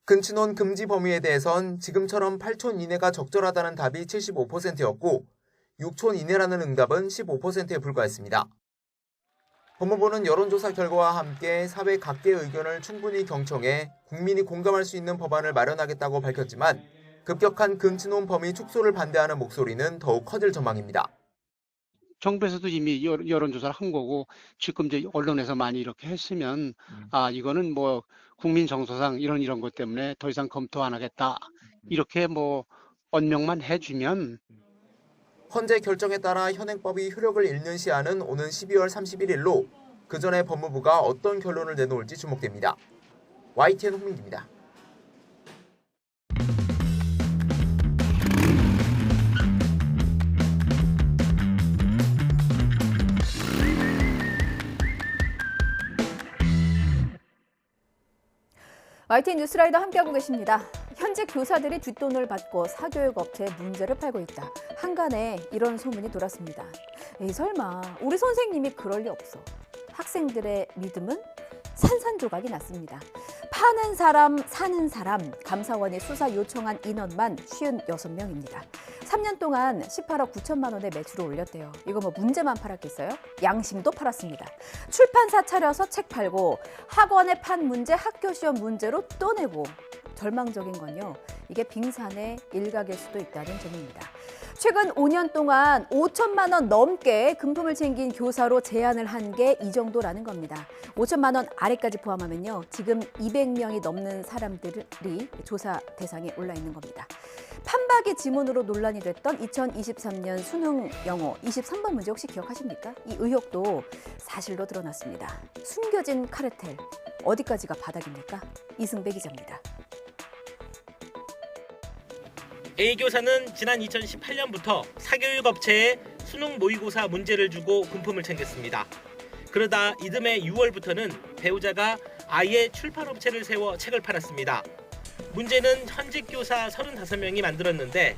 근친혼 금지 범위에 대해선 지금처럼 8촌 이내가 적절하다는 답이 75%였고 6촌 이내라는 응답은 15%에 불과했습니다. 법무부는 여론조사 결과와 함께 사회 각계의 의견을 충분히 경청해 국민이 공감할 수 있는 법안을 마련하겠다고 밝혔지만 급격한 근친혼 범위 축소를 반대하는 목소리는 더욱 커질 전망입니다. 정부에서도 이미 여론조사를 한 거고 지금 이제 언론에서 많이 이렇게 했으면 이거는 뭐 국민 정서상 이런 것 때문에 더 이상 검토 안 하겠다 이렇게 뭐 언명만 해주면 헌재 결정에 따라 현행법이 효력을 잃는 시한은 오는 12월 31일로 그 전에 법무부가 어떤 결론을 내놓을지 주목됩니다. YTN 홍민기입니다. YTN 뉴스라이더 함께하고 계십니다. 현직 교사들이 뒷돈을 받고 사교육 업체에 문제를 팔고 있다. 한간에 이런 소문이 돌았습니다. 에이 설마 우리 선생님이 그럴 리 없어. 학생들의 믿음은 산산조각이 났습니다. 파는 사람, 사는 사람, 감사원이 수사 요청한 인원만 56명입니다. 3년 동안 18억 9천만 원의 매출을 올렸대요. 이거 뭐 문제만 팔았겠어요? 양심도 팔았습니다. 출판사 차려서 책 팔고 학원에 판 문제 학교 시험 문제로 또 내고 절망적인 건요. 이게 빙산의 일각일 수도 있다는 점입니다. 최근 5년 동안 5천만 원 넘게 금품을 챙긴 교사로 제한을 한 게 이 정도라는 겁니다. 5천만 원 아래까지 포함하면요. 지금 200명이 넘는 사람들이 조사 대상에 올라 있는 겁니다. 판박이 지문으로 논란이 됐던 2023년 수능 영어 23번 문제 혹시 기억하십니까? 이 의혹도 사실로 드러났습니다. 숨겨진 카르텔, 어디까지가 바닥입니까? 이승배 기자입니다. A 교사는 지난 2018년부터 사교육 업체에 수능 모의고사 문제를 주고 금품을 챙겼습니다. 그러다 이듬해 6월부터는 배우자가 아예 출판업체를 세워 책을 팔았습니다. 문제는 현직 교사 35명이 만들었는데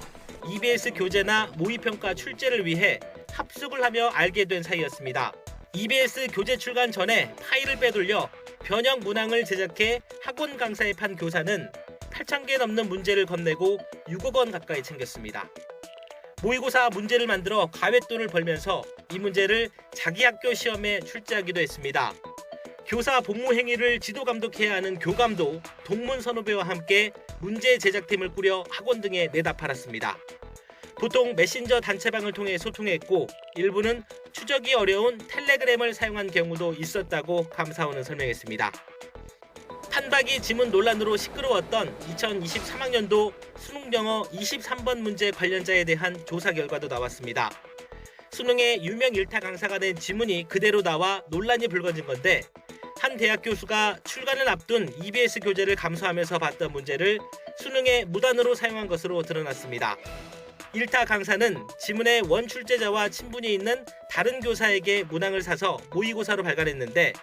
EBS 교재나 모의평가 출제를 위해 합숙을 하며 알게 된 사이였습니다. EBS 교재 출간 전에 파일을 빼돌려 변형 문항을 제작해 학원 강사에 판 교사는 8,000개 넘는 문제를 건네고 6억 원 가까이 챙겼습니다. 모의고사 문제를 만들어 가외돈을 벌면서 이 문제를 자기 학교 시험에 출제하기도 했습니다. 교사 복무 행위를 지도 감독해야 하는 교감도 동문 선후배와 함께 문제 제작팀을 꾸려 학원 등에 내다 팔았습니다. 보통 메신저 단체방을 통해 소통했고 일부는 추적이 어려운 텔레그램을 사용한 경우도 있었다고 감사원은 설명했습니다. 판박이 지문 논란으로 시끄러웠던 2023학년도 수능 영어 23번 문제 관련자에 대한 조사 결과도 나왔습니다. 수능에 유명 일타 강사가 낸 지문이 그대로 나와 논란이 불거진 건데 한 대학 교수가 출간을 앞둔 EBS 교재를 감수하면서 봤던 문제를 수능에 무단으로 사용한 것으로 드러났습니다. 일타 강사는 지문의 원 출제자와 친분이 있는 다른 교사에게 문항을 사서 모의고사로 발간했는데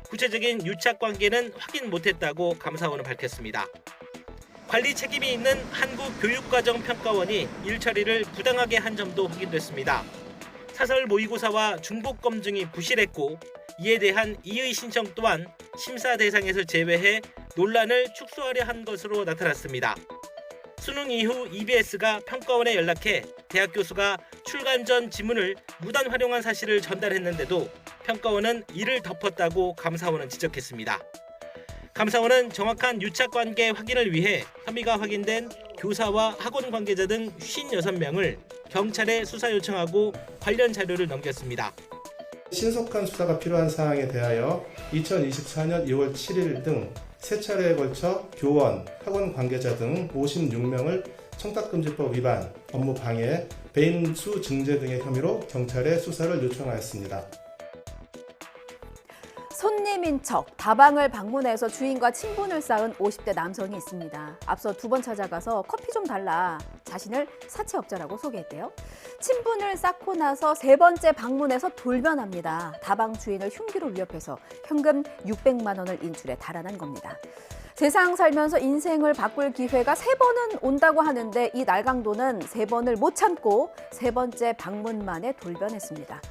구체적인 유착 관계는 확인 못했다고 감사원은 밝혔습니다. 관리 책임이 있는 한국교육과정평가원이 일 처리를 부당하게 한 점도 확인됐습니다. 사설 모의고사와 중복 검증이 부실했고 이에 대한 이의 신청 또한 심사 대상에서 제외해 논란을 축소하려 한 것으로 나타났습니다. 수능 이후 EBS가 평가원에 연락해 대학 교수가 출간 전 지문을 무단 활용한 사실을 전달했는데도 평가원은 이를 덮었다고 감사원은 지적했습니다. 감사원은 정확한 유착관계 확인을 위해 혐의가 확인된 교사와 학원 관계자 등 56명을 경찰에 수사 요청하고 관련 자료를 넘겼습니다. 신속한 수사가 필요한 사항에 대하여 2024년 2월 7일 등 3차례에 걸쳐 교원, 학원 관계자 등 56명을 청탁금지법 위반, 업무 방해, 배임수 증제 등의 혐의로 경찰에 수사를 요청하였습니다. 손님인 척 다방을 방문해서 주인과 친분을 쌓은 50대 남성이 있습니다. 앞서 2번 찾아가서 커피 좀 달라 자신을 사채업자라고 소개했대요. 친분을 쌓고 나서 3번째 방문해서 돌변합니다. 다방 주인을 흉기로 위협해서 현금 600만 원을 인출해 달아난 겁니다. 세상 살면서 인생을 바꿀 기회가 3번은 온다고 하는데 이 날강도는 3번을 못 참고 3번째 방문 만에 돌변했습니다.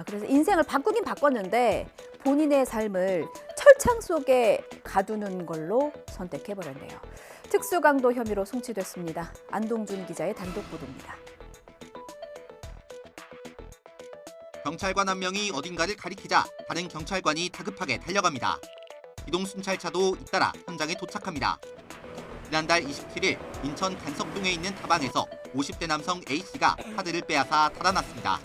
그래서 인생을 바꾸긴 바꿨는데 본인의 삶을 철창 속에 가두는 걸로 선택해버렸네요. 특수강도 혐의로 송치됐습니다. 안동준 기자의 단독 보도입니다. 경찰관 한 명이 어딘가를 가리키자 다른 경찰관이 다급하게 달려갑니다. 이동 순찰차도 잇따라 현장에 도착합니다. 지난달 27일 인천 간석동에 있는 다방에서 50대 남성 A씨가 카드를 빼앗아 달아났습니다.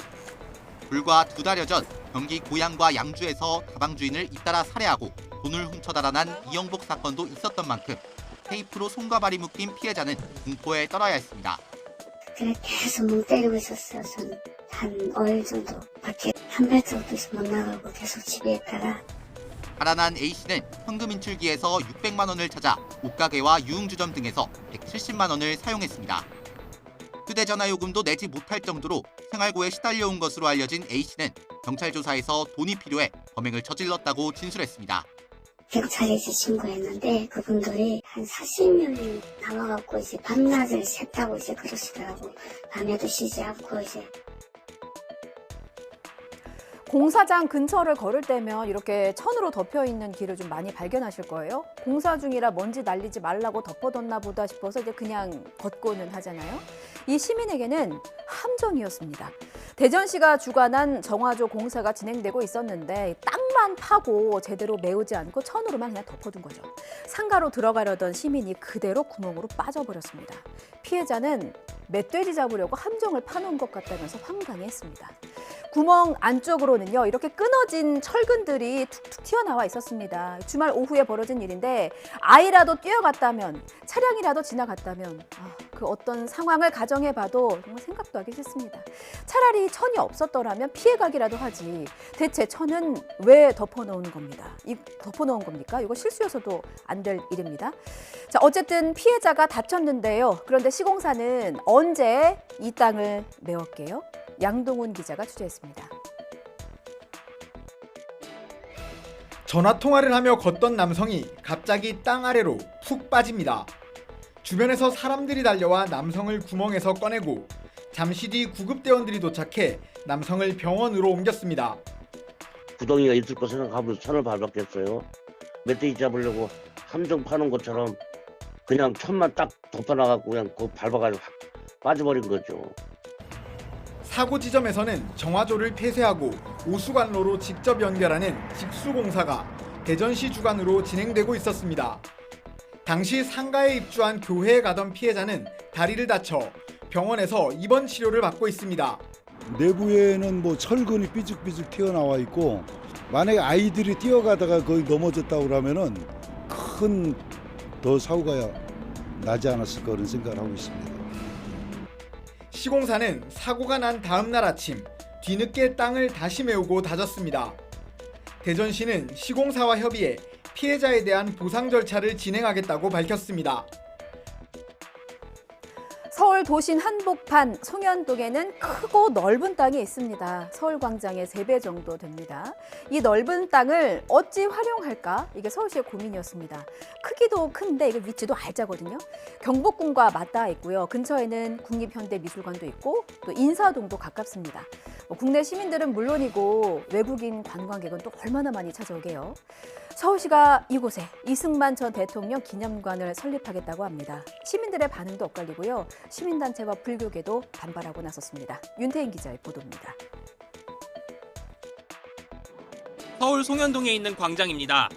불과 2달여 전 경기 고양과 양주에서 다방 주인을 잇따라 살해하고 돈을 훔쳐 달아난 이영복 사건도 있었던 만큼 테이프로 손과 발이 묶인 피해자는 공포에 떨어야 했습니다. 그래 계속 멍 때리고 있었어요. 저는 한 5일 정도 밖에 한 발짝도 못 나가고 계속 집에 있다가 달아난 A씨는 현금 인출기에서 600만 원을 찾아 옷가게와 유흥주점 등에서 170만 원을 사용했습니다. 휴대전화 요금도 내지 못할 정도로 생활고에 시달려온 것으로 알려진 A씨는 경찰 조사에서 돈이 필요해 범행을 저질렀다고 진술했습니다. 경찰에 이제 신고했는데 그분들이 한 40명이 나와갖고 이제 밤낮을 샜다고 이제 그러시더라고. 밤에도 쉬지 않고 이제. 공사장 근처를 걸을 때면 이렇게 천으로 덮여있는 길을 좀 많이 발견하실 거예요. 공사 중이라 먼지 날리지 말라고 덮어뒀나 보다 싶어서 이제 그냥 걷고는 하잖아요. 이 시민에게는 함정이었습니다. 대전시가 주관한 정화조 공사가 진행되고 있었는데 땅만 파고 제대로 메우지 않고 천으로만 그냥 덮어둔 거죠. 상가로 들어가려던 시민이 그대로 구멍으로 빠져버렸습니다. 피해자는 멧돼지 잡으려고 함정을 파놓은 것 같다면서 황당해했습니다. 구멍 안쪽으로는요, 이렇게 끊어진 철근들이 툭툭 튀어나와 있었습니다. 주말 오후에 벌어진 일인데 아이라도 뛰어갔다면, 차량이라도 지나갔다면 그 어떤 상황을 가정해봐도 정말 생각도 하기 싫습니다. 차라리 천이 없었더라면 피해가기라도 하지. 대체 천은 왜 덮어놓은 겁니다. 덮어놓은 겁니까? 이거 실수여서도 안 될 일입니다. 자, 어쨌든 피해자가 다쳤는데요. 그런데 시공사는 언제 이 땅을 메웠게요? 양동훈 기자가 취재했습니다. 전화 통화를 하며 걷던 남성이 갑자기 땅 아래로 푹 빠집니다. 주변에서 사람들이 달려와 남성을 구멍에서 꺼내고 잠시 뒤 구급대원들이 도착해 남성을 병원으로 옮겼습니다. 구덩이가 있을 거 생각하면서 천을 밟았겠어요. 멧돼지 잡으려고 함정 파는 것처럼 그냥 천만 딱 덮어놔갖고 그냥 그 밟아가지고 빠져버린 거죠. 사고 지점에서는 정화조를 폐쇄하고 오수관로로 직접 연결하는 직수공사가 대전시 주관으로 진행되고 있었습니다. 당시 상가에 입주한 교회에 가던 피해자는 다리를 다쳐 병원에서 입원 치료를 받고 있습니다. 내부에는 뭐 철근이 삐죽삐죽 튀어나와 있고 만약에 아이들이 뛰어가다가 거의 넘어졌다고 그러면은 큰 더 사고가 나지 않았을까 그런 생각을 하고 있습니다. 시공사는 사고가 난 다음 날 아침 뒤늦게 땅을 다시 메우고 다졌습니다. 대전시는 시공사와 협의해 피해자에 대한 보상 절차를 진행하겠다고 밝혔습니다. 서울 도심 한복판 송현동에는 크고 넓은 땅이 있습니다. 서울광장의 3배 정도 됩니다. 이 넓은 땅을 어찌 활용할까? 이게 서울시의 고민이었습니다. 크기도 큰데 이게 위치도 알짜거든요. 경복궁과 맞닿아 있고요. 근처에는 국립현대미술관도 있고 또 인사동도 가깝습니다. 국내 시민들은 물론이고 외국인 관광객은 또 얼마나 많이 찾아오게요. 서울시가 이곳에 이승만 전 대통령 기념관을 설립하겠다고 합니다. 시민들의 반응도 엇갈리고요. 시민단체와 불교계도 반발하고 나섰습니다. 윤태인 기자의 보도입니다. 서울 송현동에 있는 광장입니다.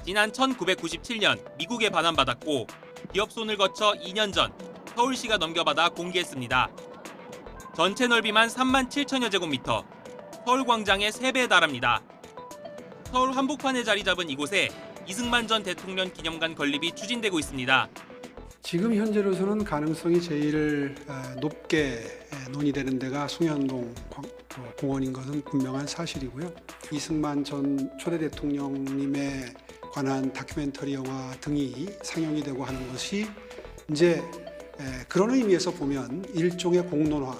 지난 1997년 미국에 반환받았고 기업 손을 거쳐 2년 전 서울시가 넘겨받아 공개했습니다. 전체 넓이만 37,000여 제곱미터, 서울광장의 3배에 달합니다. 서울 한복판에 자리 잡은 이곳에 이승만 전 대통령 기념관 건립이 추진되고 있습니다. 지금 현재로서는 가능성이 제일 높게 논의되는 데가 송현동 공원인 것은 분명한 사실이고요. 이승만 전 초대 대통령님에 관한 다큐멘터리 영화 등이 상영이 되고 하는 것이 이제 그런 의미에서 보면 일종의 공론화.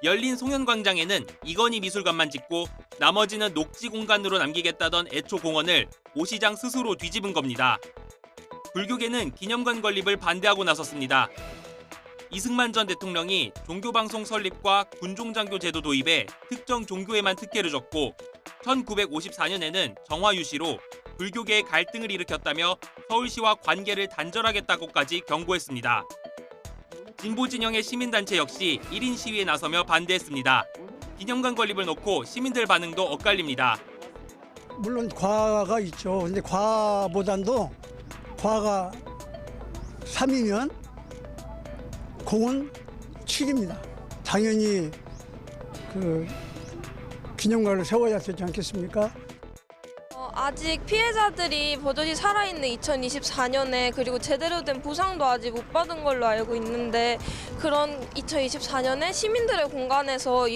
열린 송현광장에는 이건희 미술관만 짓고 나머지는 녹지 공간으로 남기겠다던 애초 공원을 오 시장 스스로 뒤집은 겁니다. 불교계는 기념관 건립을 반대하고 나섰습니다. 이승만 전 대통령이 종교방송 설립과 군종장교 제도 도입에 특정 종교에만 특혜를 줬고 1954년에는 정화 유시로 불교계의 갈등을 일으켰다며 서울시와 관계를 단절하겠다고까지 경고했습니다. 진보 진영의 시민단체 역시 1인 시위에 나서며 반대했습니다. 기념관 건립을 놓고 시민들 반응도 엇갈립니다. 물론 과가 있죠. 근데 과보단도 과가 3이면 공은 7입니다. 당연히 그 기념관을 세워야 되지 않겠습니까? 아직 피해자들이 버젓이 살아있는 2024년에 그리고 제대로 된 보상도 아직 못 받은 걸로 알고 있는데 그런 2024년에 시민들의 공간에서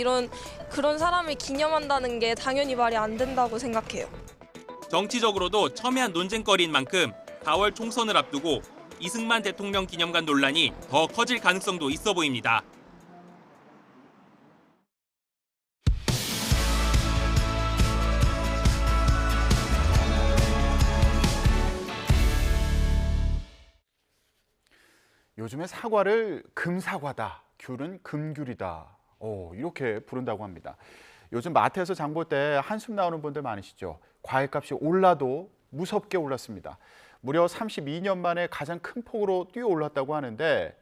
그런 사람을 기념한다는 게 당연히 말이 안 된다고 생각해요. 정치적으로도 첨예한 논쟁거리인 만큼 4월 총선을 앞두고 이승만 대통령 기념관 논란이 더 커질 가능성도 있어 보입니다. 요즘에 사과를 금사과다, 귤은 금귤이다. 이렇게 부른다고 합니다. 요즘 마트에서 장 볼 때 한숨 나오는 분들 많으시죠. 과일값이 올라도 무섭게 올랐습니다. 무려 32년 만에 가장 큰 폭으로 뛰어 올랐다고 하는데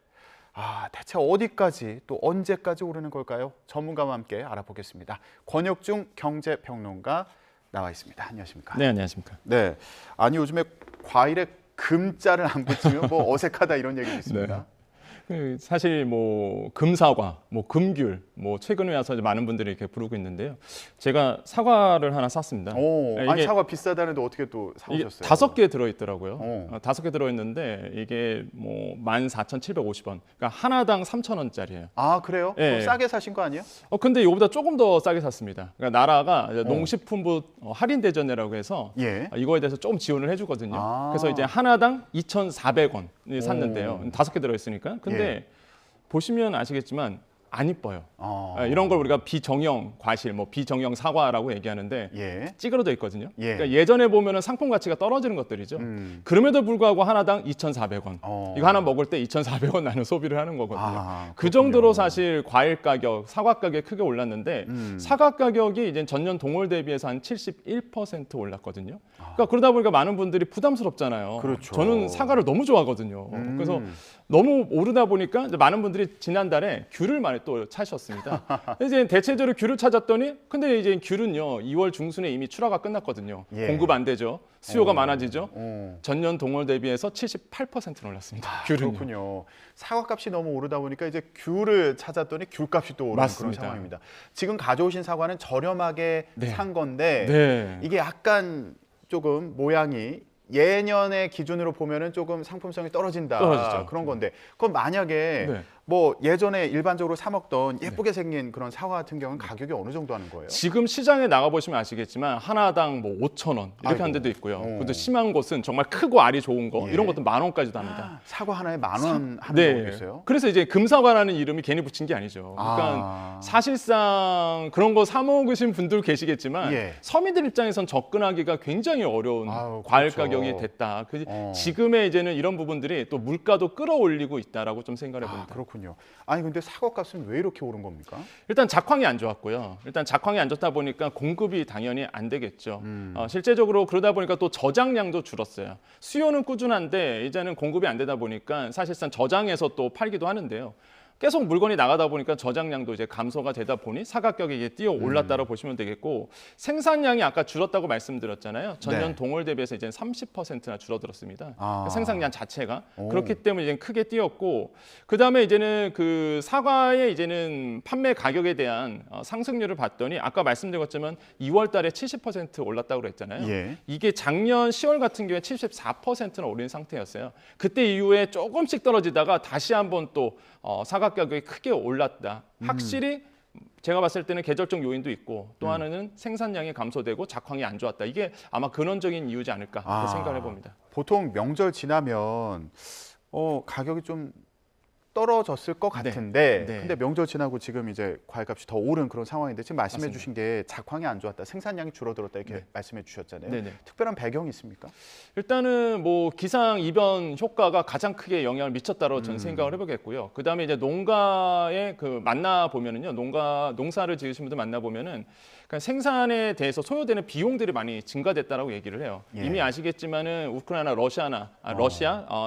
대체 어디까지 또 언제까지 오르는 걸까요? 전문가와 함께 알아보겠습니다. 권혁중 경제평론가 나와 있습니다. 안녕하십니까? 네, 안녕하십니까? 네, 아니 요즘에 과일에 금자를 안 붙이면 뭐 어색하다 이런 얘기도 있습니다. 네. 사실 뭐 금사과, 뭐 금귤, 뭐 최근에 와서 이제 많은 분들이 이렇게 부르고 있는데요. 제가 사과를 하나 샀습니다. 아니 사과 비싸다는데 어떻게 또 사오셨어요? 5개 들어있더라고요. 5개 들어있는데 이게 뭐 14,750원. 그러니까 하나당 3,000원짜리예요. 아 그래요? 네. 싸게 사신 거 아니에요? 근데 이거보다 조금 더 싸게 샀습니다. 그러니까 나라가 농식품부 할인 대전이라고 해서 이거에 대해서 조금 지원을 해주거든요. 그래서 이제 하나당 2,400원 샀는데요. 5개 들어있으니까. 근데 보시면 아시겠지만 안 이뻐요. 이런 걸 우리가 비정형 과실, 뭐 비정형 사과라고 얘기하는데 찌그러져 있거든요. 그러니까 예전에 보면은 상품 가치가 떨어지는 것들이죠. 그럼에도 불구하고 하나당 2,400원. 이거 하나 먹을 때 2,400원 나는 소비를 하는 거거든요. 그 정도로 사실 과일 가격, 사과 가격이 크게 올랐는데 사과 가격이 이제 전년 동월 대비해서 한 71% 올랐거든요. 그러니까 그러다 보니까 많은 분들이 부담스럽잖아요. 그렇죠. 저는 사과를 너무 좋아하거든요. 그래서 너무 오르다 보니까 이제 많은 분들이 지난달에 귤을 많이 또 찾으셨습니다. 이제 대체적으로 귤을 찾았더니 근데 이제 귤은요 2월 중순에 이미 출하가 끝났거든요. 공급 안 되죠. 수요가 많아지죠. 전년 동월 대비해서 78%는 올랐습니다. 귤은요. 그렇군요. 사과값이 너무 오르다 보니까 이제 귤을 찾았더니 귤값이 또 오르는 맞습니다. 그런 상황입니다. 지금 가져오신 사과는 저렴하게 산 건데 이게 약간 조금 모양이 예년의 기준으로 보면은 조금 상품성이 떨어진다. 그런 건데 그럼 만약에 뭐 예전에 일반적으로 사 먹던 예쁘게 생긴 그런 사과 같은 경우는 가격이 어느 정도 하는 거예요? 지금 시장에 나가 보시면 아시겠지만 하나당 뭐 5,000원 이렇게 하는 데도 있고요. 근데 심한 곳은 정말 크고 알이 좋은 거 이런 것도 10,000원까지도 합니다. 사과 하나에 10,000원 하는 경우도 있어요? 그래서 이제 금사과라는 이름이 괜히 붙인 게 아니죠. 그러니까 사실상 그런 거 사 먹으신 분들 계시겠지만 서민들 입장에선 접근하기가 굉장히 어려운 과일 가격이 됐다. 지금의 이제는 이런 부분들이 또 물가도 끌어올리고 있다라고 좀 생각해 봅니다. 그렇군요. 아니 근데 사과값은 왜 이렇게 오른 겁니까? 일단 작황이 안 좋았고요. 일단 작황이 안 좋다 보니까 공급이 당연히 안 되겠죠. 실제적으로 그러다 보니까 또 저장량도 줄었어요. 수요는 꾸준한데 이제는 공급이 안 되다 보니까 사실상 저장해서 또 팔기도 하는데요. 계속 물건이 나가다 보니까 저장량도 이제 감소가 되다 보니 사과격이 이게 뛰어 올랐다고 보시면 되겠고 생산량이 아까 줄었다고 말씀드렸잖아요. 전년 동월 대비해서 이제 30%나 줄어들었습니다. 생산량 자체가 그렇기 때문에 이제 크게 뛰었고 그다음에 이제는 그 사과의 이제는 판매 가격에 대한 상승률을 봤더니 아까 말씀드렸지만 2월달에 70% 올랐다고 그랬잖아요. 이게 작년 10월 같은 경우에 74%나 오른 상태였어요. 그때 이후에 조금씩 떨어지다가 다시 한번 또 사과 가격이 크게 올랐다. 확실히 제가 봤을 때는 계절적 요인도 있고 또 하나는 생산량이 감소되고 작황이 안 좋았다. 이게 아마 근원적인 이유지 않을까 그렇게 생각을 해봅니다. 보통 명절 지나면 가격이 좀 떨어졌을 것 같은데 네. 근데 명절 지나고 지금 이제 과일값이 더 오른 그런 상황인데 지금 말씀해 주신 게 작황이 안 좋았다, 생산량이 줄어들었다 이렇게 말씀해 주셨잖아요. 네네. 특별한 배경이 있습니까? 일단은 뭐 기상 이변 효과가 가장 크게 영향을 미쳤다고 저는 생각을 해보겠고요. 그다음에 이제 농가에 만나 보면은요, 농사를 지으신 분들 만나 보면은 그러니까 생산에 대해서 소요되는 비용들이 많이 증가됐다라고 얘기를 해요. 예. 이미 아시겠지만은 우크라이나 러시아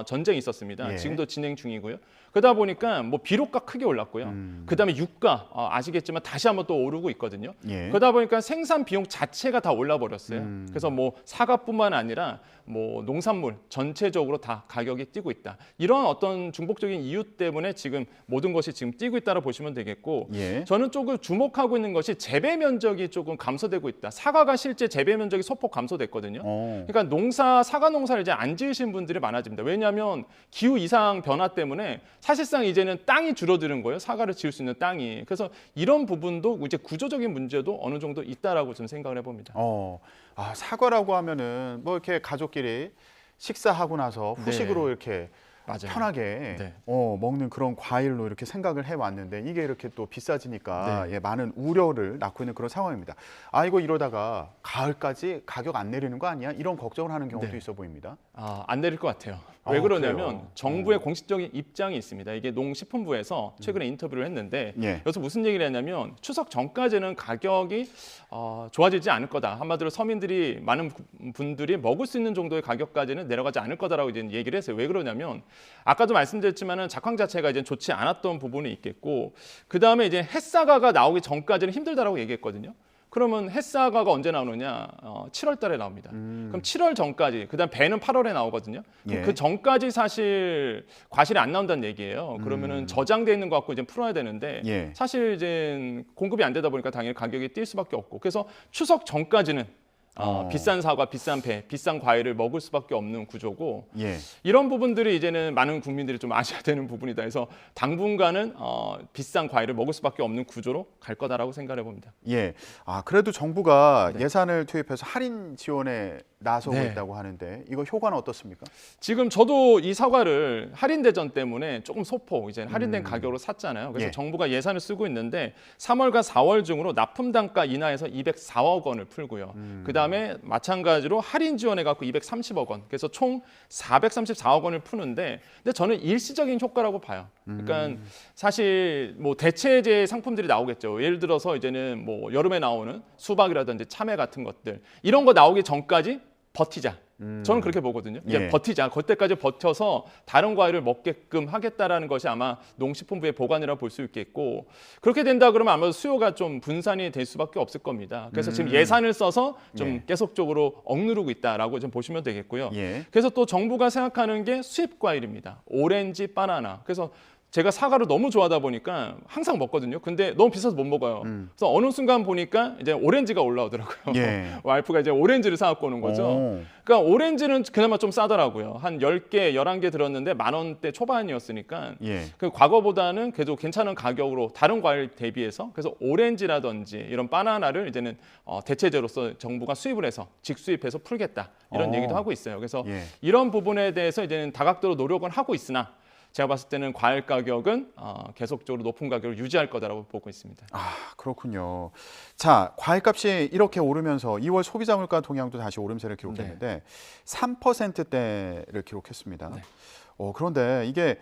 전쟁이 있었습니다. 예. 지금도 진행 중이고요. 그러다 보니까 뭐 비료가 크게 올랐고요. 그다음에 유가 아시겠지만 다시 한번 또 오르고 있거든요. 예. 그러다 보니까 생산 비용 자체가 다 올라 버렸어요. 그래서 뭐 사과뿐만 아니라 뭐 농산물 전체적으로 다 가격이 뛰고 있다. 이런 어떤 중복적인 이유 때문에 지금 모든 것이 지금 뛰고 있다고 보시면 되겠고, 예. 저는 조금 주목하고 있는 것이 재배 면적이 조금 감소되고 있다. 사과가 실제 재배 면적이 소폭 감소됐거든요. 그러니까 사과 농사를 이제 안 지으신 분들이 많아집니다. 왜냐하면 기후 이상 변화 때문에 사실상 이제는 땅이 줄어드는 거예요. 사과를 지을 수 있는 땅이. 그래서 이런 부분도 이제 구조적인 문제도 어느 정도 있다라고 좀 생각을 해봅니다. 사과라고 하면은 뭐 이렇게 가족끼리 식사하고 나서 후식으로 네. 이렇게 맞아요. 편하게 네. 먹는 그런 과일로 이렇게 생각을 해왔는데 이게 이렇게 또 비싸지니까 예, 많은 우려를 낳고 있는 그런 상황입니다. 이거 이러다가 가을까지 가격 안 내리는 거 아니야? 이런 걱정을 하는 경우도 있어 보입니다. 안 내릴 것 같아요. 왜 그러냐면 그래요? 정부의 공식적인 입장이 있습니다. 이게 농식품부에서 최근에 인터뷰를 했는데 여기서 무슨 얘기를 했냐면 추석 전까지는 가격이 좋아지지 않을 거다. 한마디로 서민들이 많은 분들이 먹을 수 있는 정도의 가격까지는 내려가지 않을 거다라고 이제 얘기를 했어요. 왜 그러냐면 아까도 말씀드렸지만은 작황 자체가 이제 좋지 않았던 부분이 있겠고 그 다음에 이제 햇사과가 나오기 전까지는 힘들다라고 얘기했거든요. 그러면 햇사과가 언제 나오느냐? 7월 달에 나옵니다. 그럼 7월 전까지, 그다음 배는 8월에 나오거든요. 예. 그 전까지 사실 과실이 안 나온다는 얘기예요. 그러면은 저장돼 있는 거 갖고 이제 풀어야 되는데 예. 사실 이제 공급이 안 되다 보니까 당연히 가격이 뛸 수밖에 없고 그래서 추석 전까지는 비싼 사과, 비싼 배, 비싼 과일을 먹을 수밖에 없는 구조고 예. 이런 부분들이 이제는 많은 국민들이 좀 아셔야 되는 부분이다. 그래서 당분간은 비싼 과일을 먹을 수밖에 없는 구조로 갈 거다라고 생각해 봅니다. 예. 그래도 정부가 예산을 투입해서 할인 지원에 나서고 있다고 하는데 이거 효과는 어떻습니까? 지금 저도 이 사과를 할인 대전 때문에 조금 소폭 이제 할인된 가격으로 샀잖아요. 그래서 정부가 예산을 쓰고 있는데 3월과 4월 중으로 납품 단가 인하해서 204억 원을 풀고요. 그다음에 마찬가지로 할인 지원해 갖고 230억 원. 그래서 총 434억 원을 푸는데 근데 저는 일시적인 효과라고 봐요. 그러니까 사실 뭐 대체제 상품들이 나오겠죠. 예를 들어서 이제는 뭐 여름에 나오는 수박이라든지 참외 같은 것들 이런 거 나오기 전까지 버티자. 저는 그렇게 보거든요. 예. 버티자. 그때까지 버텨서 다른 과일을 먹게끔 하겠다라는 것이 아마 농식품부의 보관이라고 볼 수 있겠고 그렇게 된다 그러면 아마 수요가 좀 분산이 될 수밖에 없을 겁니다. 그래서 지금 예산을 써서 좀 계속적으로 억누르고 있다라고 좀 보시면 되겠고요. 그래서 또 정부가 생각하는 게 수입 과일입니다. 오렌지, 바나나. 그래서 제가 사과를 너무 좋아하다 보니까 항상 먹거든요. 근데 너무 비싸서 못 먹어요. 그래서 어느 순간 보니까 이제 오렌지가 올라오더라고요. 와이프가 이제 오렌지를 사갖고 오는 거죠. 그러니까 오렌지는 그나마 좀 싸더라고요. 한 10개, 11개 들었는데 10,000원대 초반이었으니까 그 과거보다는 그래도 괜찮은 가격으로 다른 과일 대비해서 그래서 오렌지라든지 이런 바나나를 이제는 대체제로서 정부가 수입을 해서 직수입해서 풀겠다. 이런 얘기도 하고 있어요. 그래서 이런 부분에 대해서 이제는 다각도로 노력은 하고 있으나 제가 봤을 때는 과일 가격은 계속적으로 높은 가격을 유지할 거다라고 보고 있습니다. 그렇군요. 자, 과일값이 이렇게 오르면서 2월 소비자 물가 동향도 다시 오름세를 기록했는데 3%대를 기록했습니다. 그런데 이게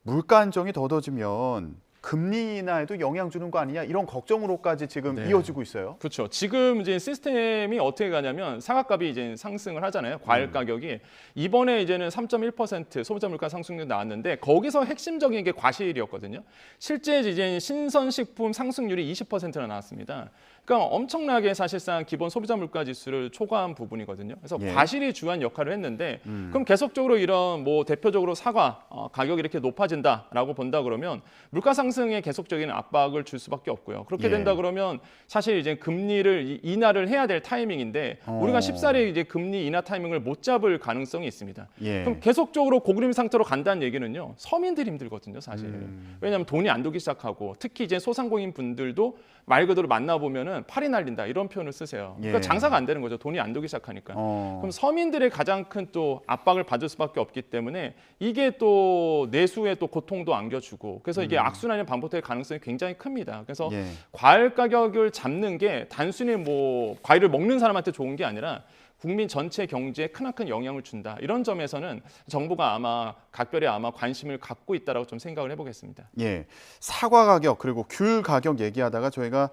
물가 안정이 더뎌지면 금리 인하에도 영향 주는 거 아니냐 이런 걱정으로까지 지금 이어지고 있어요. 그렇죠. 지금 이제 시스템이 어떻게 가냐면 사과값이 이제 상승을 하잖아요. 과일 가격이 이번에 이제는 3.1% 소비자 물가 상승률 나왔는데 거기서 핵심적인 게 과실이었거든요. 실제 이제 신선식품 상승률이 20%나 나왔습니다. 그러니까 엄청나게 사실상 기본 소비자 물가 지수를 초과한 부분이거든요. 그래서 과실이 주한 역할을 했는데 그럼 계속적으로 이런 뭐 대표적으로 사과 가격이 이렇게 높아진다라고 본다 그러면 물가 상승에 계속적인 압박을 줄 수밖에 없고요. 그렇게 된다 그러면 사실 이제 금리를 인하를 해야 될 타이밍인데 우리가 쉽사리 이제 금리 인하 타이밍을 못 잡을 가능성이 있습니다. 그럼 계속적으로 고금리 상태로 간다는 얘기는요. 서민들이 힘들거든요, 사실. 왜냐하면 돈이 안 돌기 시작하고 특히 이제 소상공인 분들도 말 그대로 만나보면은 팔이 날린다 이런 표현을 쓰세요. 그러니까 장사가 안 되는 거죠. 돈이 안 돌기 시작하니까. 그럼 서민들의 가장 큰 또 압박을 받을 수밖에 없기 때문에 이게 또 내수에 또 고통도 안겨주고 그래서 이게 악순환이 반복될 가능성이 굉장히 큽니다. 그래서 과일 가격을 잡는 게 단순히 뭐 과일을 먹는 사람한테 좋은 게 아니라 국민 전체 경제에 크나큰 영향을 준다. 이런 점에서는 정부가 아마 각별히 아마 관심을 갖고 있다라고 좀 생각을 해보겠습니다. 예, 사과 가격 그리고 귤 가격 얘기하다가 저희가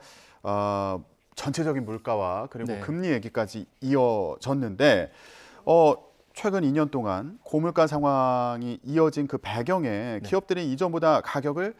전체적인 물가와 그리고 금리 얘기까지 이어졌는데 최근 2년 동안 고물가 상황이 이어진 그 배경에 기업들이 이전보다 가격을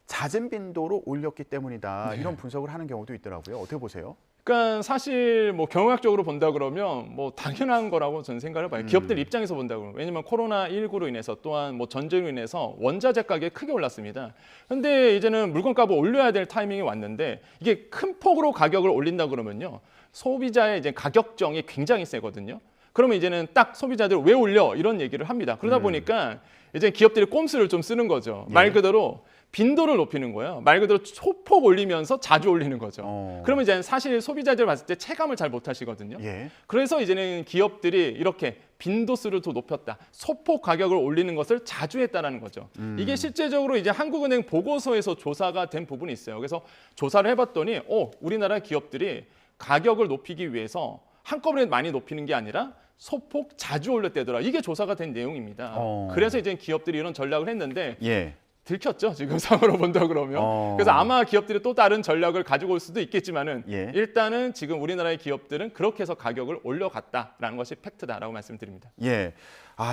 잦은 빈도로 올렸기 때문이다. 이런 분석을 하는 경우도 있더라고요. 어떻게 보세요? 그러니까 사실 뭐 경영학적으로 본다 그러면 뭐 당연한 거라고 저는 생각을 해봐요. 기업들 입장에서 본다 그러면 왜냐면 코로나19로 인해서 또한 뭐 전쟁으로 인해서 원자재 가격이 크게 올랐습니다. 그런데 이제는 물건값을 올려야 될 타이밍이 왔는데 이게 큰 폭으로 가격을 올린다 그러면요 소비자의 이제 가격정이 굉장히 세거든요. 그러면 이제는 딱 소비자들 왜 올려 이런 얘기를 합니다. 그러다 보니까 이제 기업들이 꼼수를 좀 쓰는 거죠. 말 그대로 빈도를 높이는 거예요. 말 그대로 소폭 올리면서 자주 올리는 거죠. 그러면 이제 사실 소비자들 봤을 때 체감을 잘 못 하시거든요. 그래서 이제는 기업들이 이렇게 빈도수를 더 높였다. 소폭 가격을 올리는 것을 자주 했다라는 거죠. 이게 실제적으로 이제 한국은행 보고서에서 조사가 된 부분이 있어요. 그래서 조사를 해봤더니 우리나라 기업들이 가격을 높이기 위해서 한꺼번에 많이 높이는 게 아니라 소폭 자주 올렸대더라. 이게 조사가 된 내용입니다. 그래서 이제 기업들이 이런 전략을 했는데 들켰죠. 지금 상으로 본다 그러면. 그래서 아마 기업들이 또 다른 전략을 가지고 올 수도 있겠지만은 일단은 지금 우리나라의 기업들은 그렇게 해서 가격을 올려갔다라는 것이 팩트다라고 말씀드립니다. 예,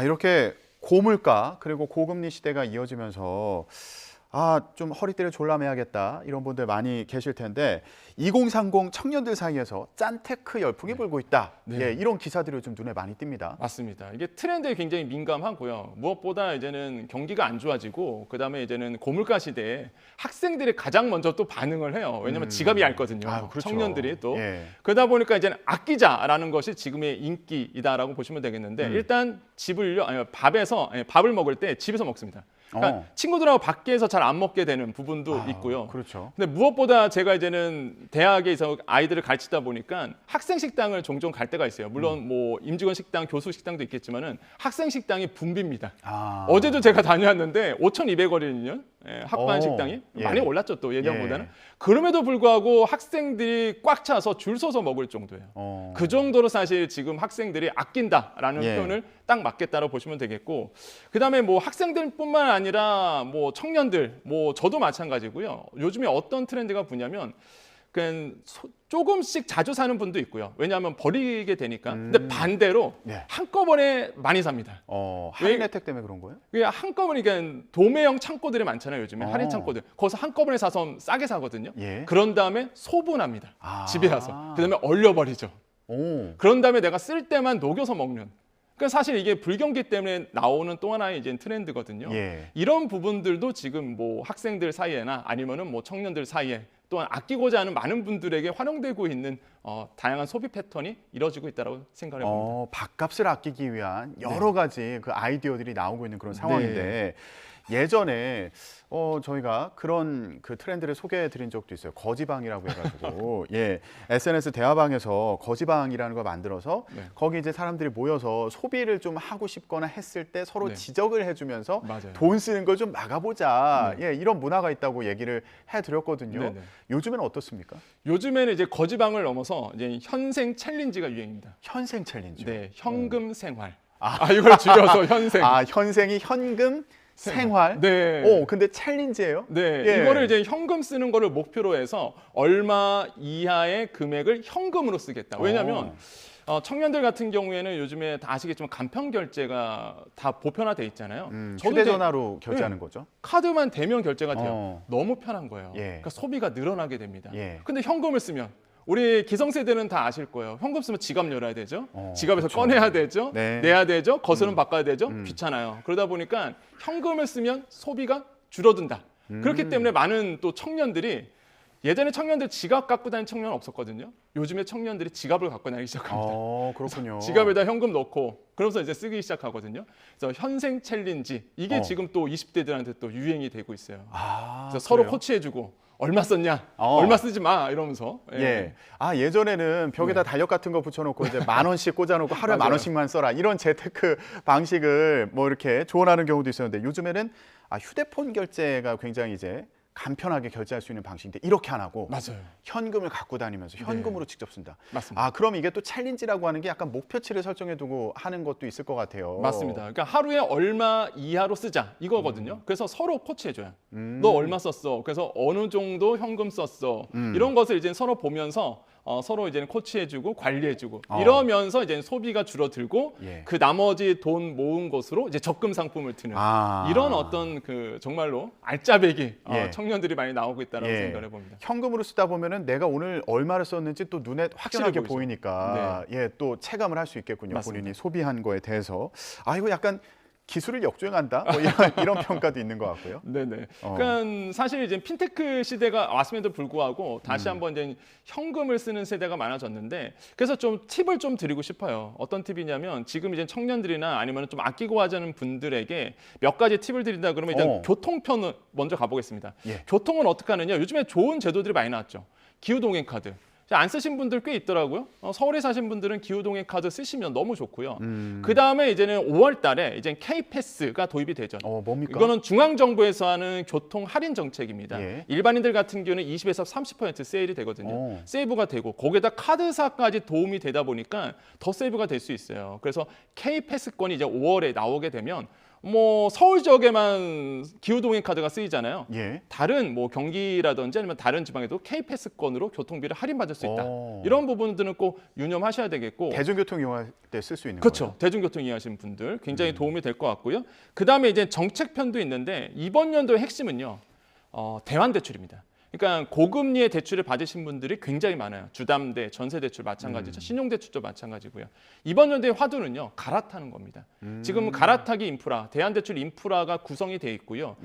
이렇게 고물가 그리고 고금리 시대가 이어지면서 좀 허리띠를 졸라매야겠다 이런 분들 많이 계실 텐데 2030 청년들 사이에서 짠테크 열풍이 불고 있다. 이런 기사들이 요즘 눈에 많이 띕니다. 맞습니다. 이게 트렌드에 굉장히 민감하고요. 무엇보다 이제는 경기가 안 좋아지고 그다음에 이제는 고물가 시대에 학생들이 가장 먼저 또 반응을 해요. 왜냐하면 지갑이 얇거든요. 그렇죠. 청년들이 또. 그러다 보니까 이제는 아끼자라는 것이 지금의 인기이다라고 보시면 되겠는데 일단 밥을 먹을 때 집에서 먹습니다. 그러니까 친구들하고 밖에서 잘 안 먹게 되는 부분도 있고요. 그렇죠. 근데 무엇보다 제가 이제는 대학에서 아이들을 가르치다 보니까 학생 식당을 종종 갈 때가 있어요. 물론 뭐 임직원 식당, 교수 식당도 있겠지만은 학생 식당이 붐빕니다. 어제도 제가 다녀왔는데 5,200원이거든요. 학반 식당이 많이 올랐죠 또 예전보다는. 그럼에도 불구하고 학생들이 꽉 차서 줄 서서 먹을 정도예요. 그 정도로 사실 지금 학생들이 아낀다라는 표현을 딱 맞겠다고 보시면 되겠고, 그다음에 뭐 학생들뿐만 아니라 뭐 청년들, 뭐 저도 마찬가지고요. 요즘에 어떤 트렌드가 뭐냐면 그냥 조금씩 자주 사는 분도 있고요. 왜냐하면 버리게 되니까. 근데 반대로 한꺼번에 많이 삽니다. 할인 혜택 때문에 그런 거예요? 그게 한꺼번에 그러니까 도매형 창고들이 많잖아요. 요즘에 할인 창고들. 거기서 한꺼번에 사서 싸게 사거든요. 그런 다음에 소분합니다. 집에 와서. 그다음에 얼려버리죠. 그런 다음에 내가 쓸 때만 녹여서 먹는. 그러니까 사실 이게 불경기 때문에 나오는 또 하나의 이제 트렌드거든요. 이런 부분들도 지금 뭐 학생들 사이에나 아니면은 뭐 청년들 사이에 또한 아끼고자 하는 많은 분들에게 활용되고 있는 다양한 소비 패턴이 이루어지고 있다고 생각을 해봅니다. 밥값을 아끼기 위한 여러 가지 그 아이디어들이 나오고 있는 그런 상황인데 예전에 저희가 그런 그 트렌드를 소개해드린 적도 있어요. 거지방이라고 해가지고 SNS 대화방에서 거지방이라는 걸 만들어서 거기 이제 사람들이 모여서 소비를 좀 하고 싶거나 했을 때 서로 지적을 해주면서 돈 쓰는 걸 좀 막아보자. 이런 문화가 있다고 얘기를 해드렸거든요. 요즘에는 어떻습니까? 요즘에는 이제 거지방을 넘어서 이제 현생 챌린지가 유행입니다. 현생 챌린지. 네, 현금 생활. 이걸 줄여서 현생. 현생이 현금 생활? 네. 근데 챌린지예요? 네. 이거를 이제 현금 쓰는 거를 목표로 해서 얼마 이하의 금액을 현금으로 쓰겠다. 왜냐하면 청년들 같은 경우에는 요즘에 다 아시겠지만 간편 결제가 다 보편화돼 있잖아요. 휴대전화로 결제하는 거죠? 카드만 대면 결제가 돼요. 너무 편한 거예요. 그러니까 소비가 늘어나게 됩니다. 근데 현금을 쓰면 우리 기성세대는 다 아실 거예요. 현금 쓰면 지갑 열어야 되죠. 지갑에서 그렇죠. 꺼내야 되죠. 네. 내야 되죠. 거스름 바꿔야 되죠. 귀찮아요. 그러다 보니까 현금을 쓰면 소비가 줄어든다. 그렇기 때문에 많은 또 청년들이 예전에 청년들 지갑 갖고 다니는 청년은 없었거든요. 요즘에 청년들이 지갑을 갖고 다니기 시작합니다. 그렇군요. 지갑에다 현금 넣고 그러면서 이제 쓰기 시작하거든요. 그래서 현생 챌린지 이게 지금 또 20대들한테 또 유행이 되고 있어요. 그래서 서로 그래요? 코치해주고 얼마 썼냐, 얼마 쓰지 마 이러면서. 예. 예전에는 벽에다 달력 같은 거 붙여놓고 이제 10,000원씩 꽂아놓고 하루에 맞아요. 10,000원씩만 써라 이런 재테크 방식을 뭐 이렇게 조언하는 경우도 있었는데 요즘에는 휴대폰 결제가 굉장히 이제 간편하게 결제할 수 있는 방식인데 이렇게 안 하고 맞아요. 현금을 갖고 다니면서 현금으로 직접 쓴다. 맞습니다. 그럼 이게 또 챌린지라고 하는 게 약간 목표치를 설정해두고 하는 것도 있을 것 같아요. 맞습니다. 그러니까 하루에 얼마 이하로 쓰자 이거거든요. 그래서 서로 코치해줘요. 너 얼마 썼어? 그래서 어느 정도 현금 썼어? 이런 것을 이제 서로 보면서 서로 이제 코치해주고 관리해주고 이러면서 이제 소비가 줄어들고 그 나머지 돈 모은 것으로 이제 적금 상품을 드는 이런 어떤 그 정말로 알짜배기 청년들이 많이 나오고 있다라고 생각을 해봅니다. 현금으로 쓰다 보면은 내가 오늘 얼마를 썼는지 또 눈에 확실하게 보이죠. 보이니까 또 체감을 할 수 있겠군요. 맞습니다. 본인이 소비한 거에 대해서. 이거 약간 기술을 역주행한다? 뭐 이런 평가도 있는 것 같고요. 네네. 그러니까 사실 이제 핀테크 시대가 왔음에도 불구하고 다시 한번 이제 현금을 쓰는 세대가 많아졌는데 그래서 좀 팁을 좀 드리고 싶어요. 어떤 팁이냐면 지금 이제 청년들이나 아니면 좀 아끼고 하자는 분들에게 몇 가지 팁을 드린다 그러면 일단 교통편을 먼저 가보겠습니다. 교통은 어떻게 하느냐? 요즘에 좋은 제도들이 많이 나왔죠. 기후동행 카드. 안 쓰신 분들 꽤 있더라고요. 서울에 사신 분들은 기후동행 카드 쓰시면 너무 좋고요. 그 다음에 이제는 5월 달에 이제 K패스가 도입이 되죠. 뭡니까? 이거는 중앙정부에서 하는 교통 할인 정책입니다. 일반인들 같은 경우는 20에서 30% 세일이 되거든요. 세이브가 되고 거기에다 카드사까지 도움이 되다 보니까 더 세이브가 될 수 있어요. 그래서 K패스권이 이제 5월에 나오게 되면 뭐 서울 지역에만 기후동행 카드가 쓰이잖아요. 다른 뭐 경기라든지 아니면 다른 지방에도 K패스권으로 교통비를 할인받을 수 있다. 이런 부분들은 꼭 유념하셔야 되겠고. 대중교통 이용할 때 쓸 수 있는 그렇죠. 거예요? 대중교통 이용하시는 분들 굉장히 도움이 될 것 같고요. 그다음에 이제 정책편도 있는데 이번 연도의 핵심은요. 대환대출입니다. 그러니까 고금리의 대출을 받으신 분들이 굉장히 많아요. 주담대, 전세대출 마찬가지죠. 신용대출도 마찬가지고요. 이번 연도의 화두는요. 갈아타는 겁니다. 지금 갈아타기 인프라, 대환대출 인프라가 구성이 돼 있고요.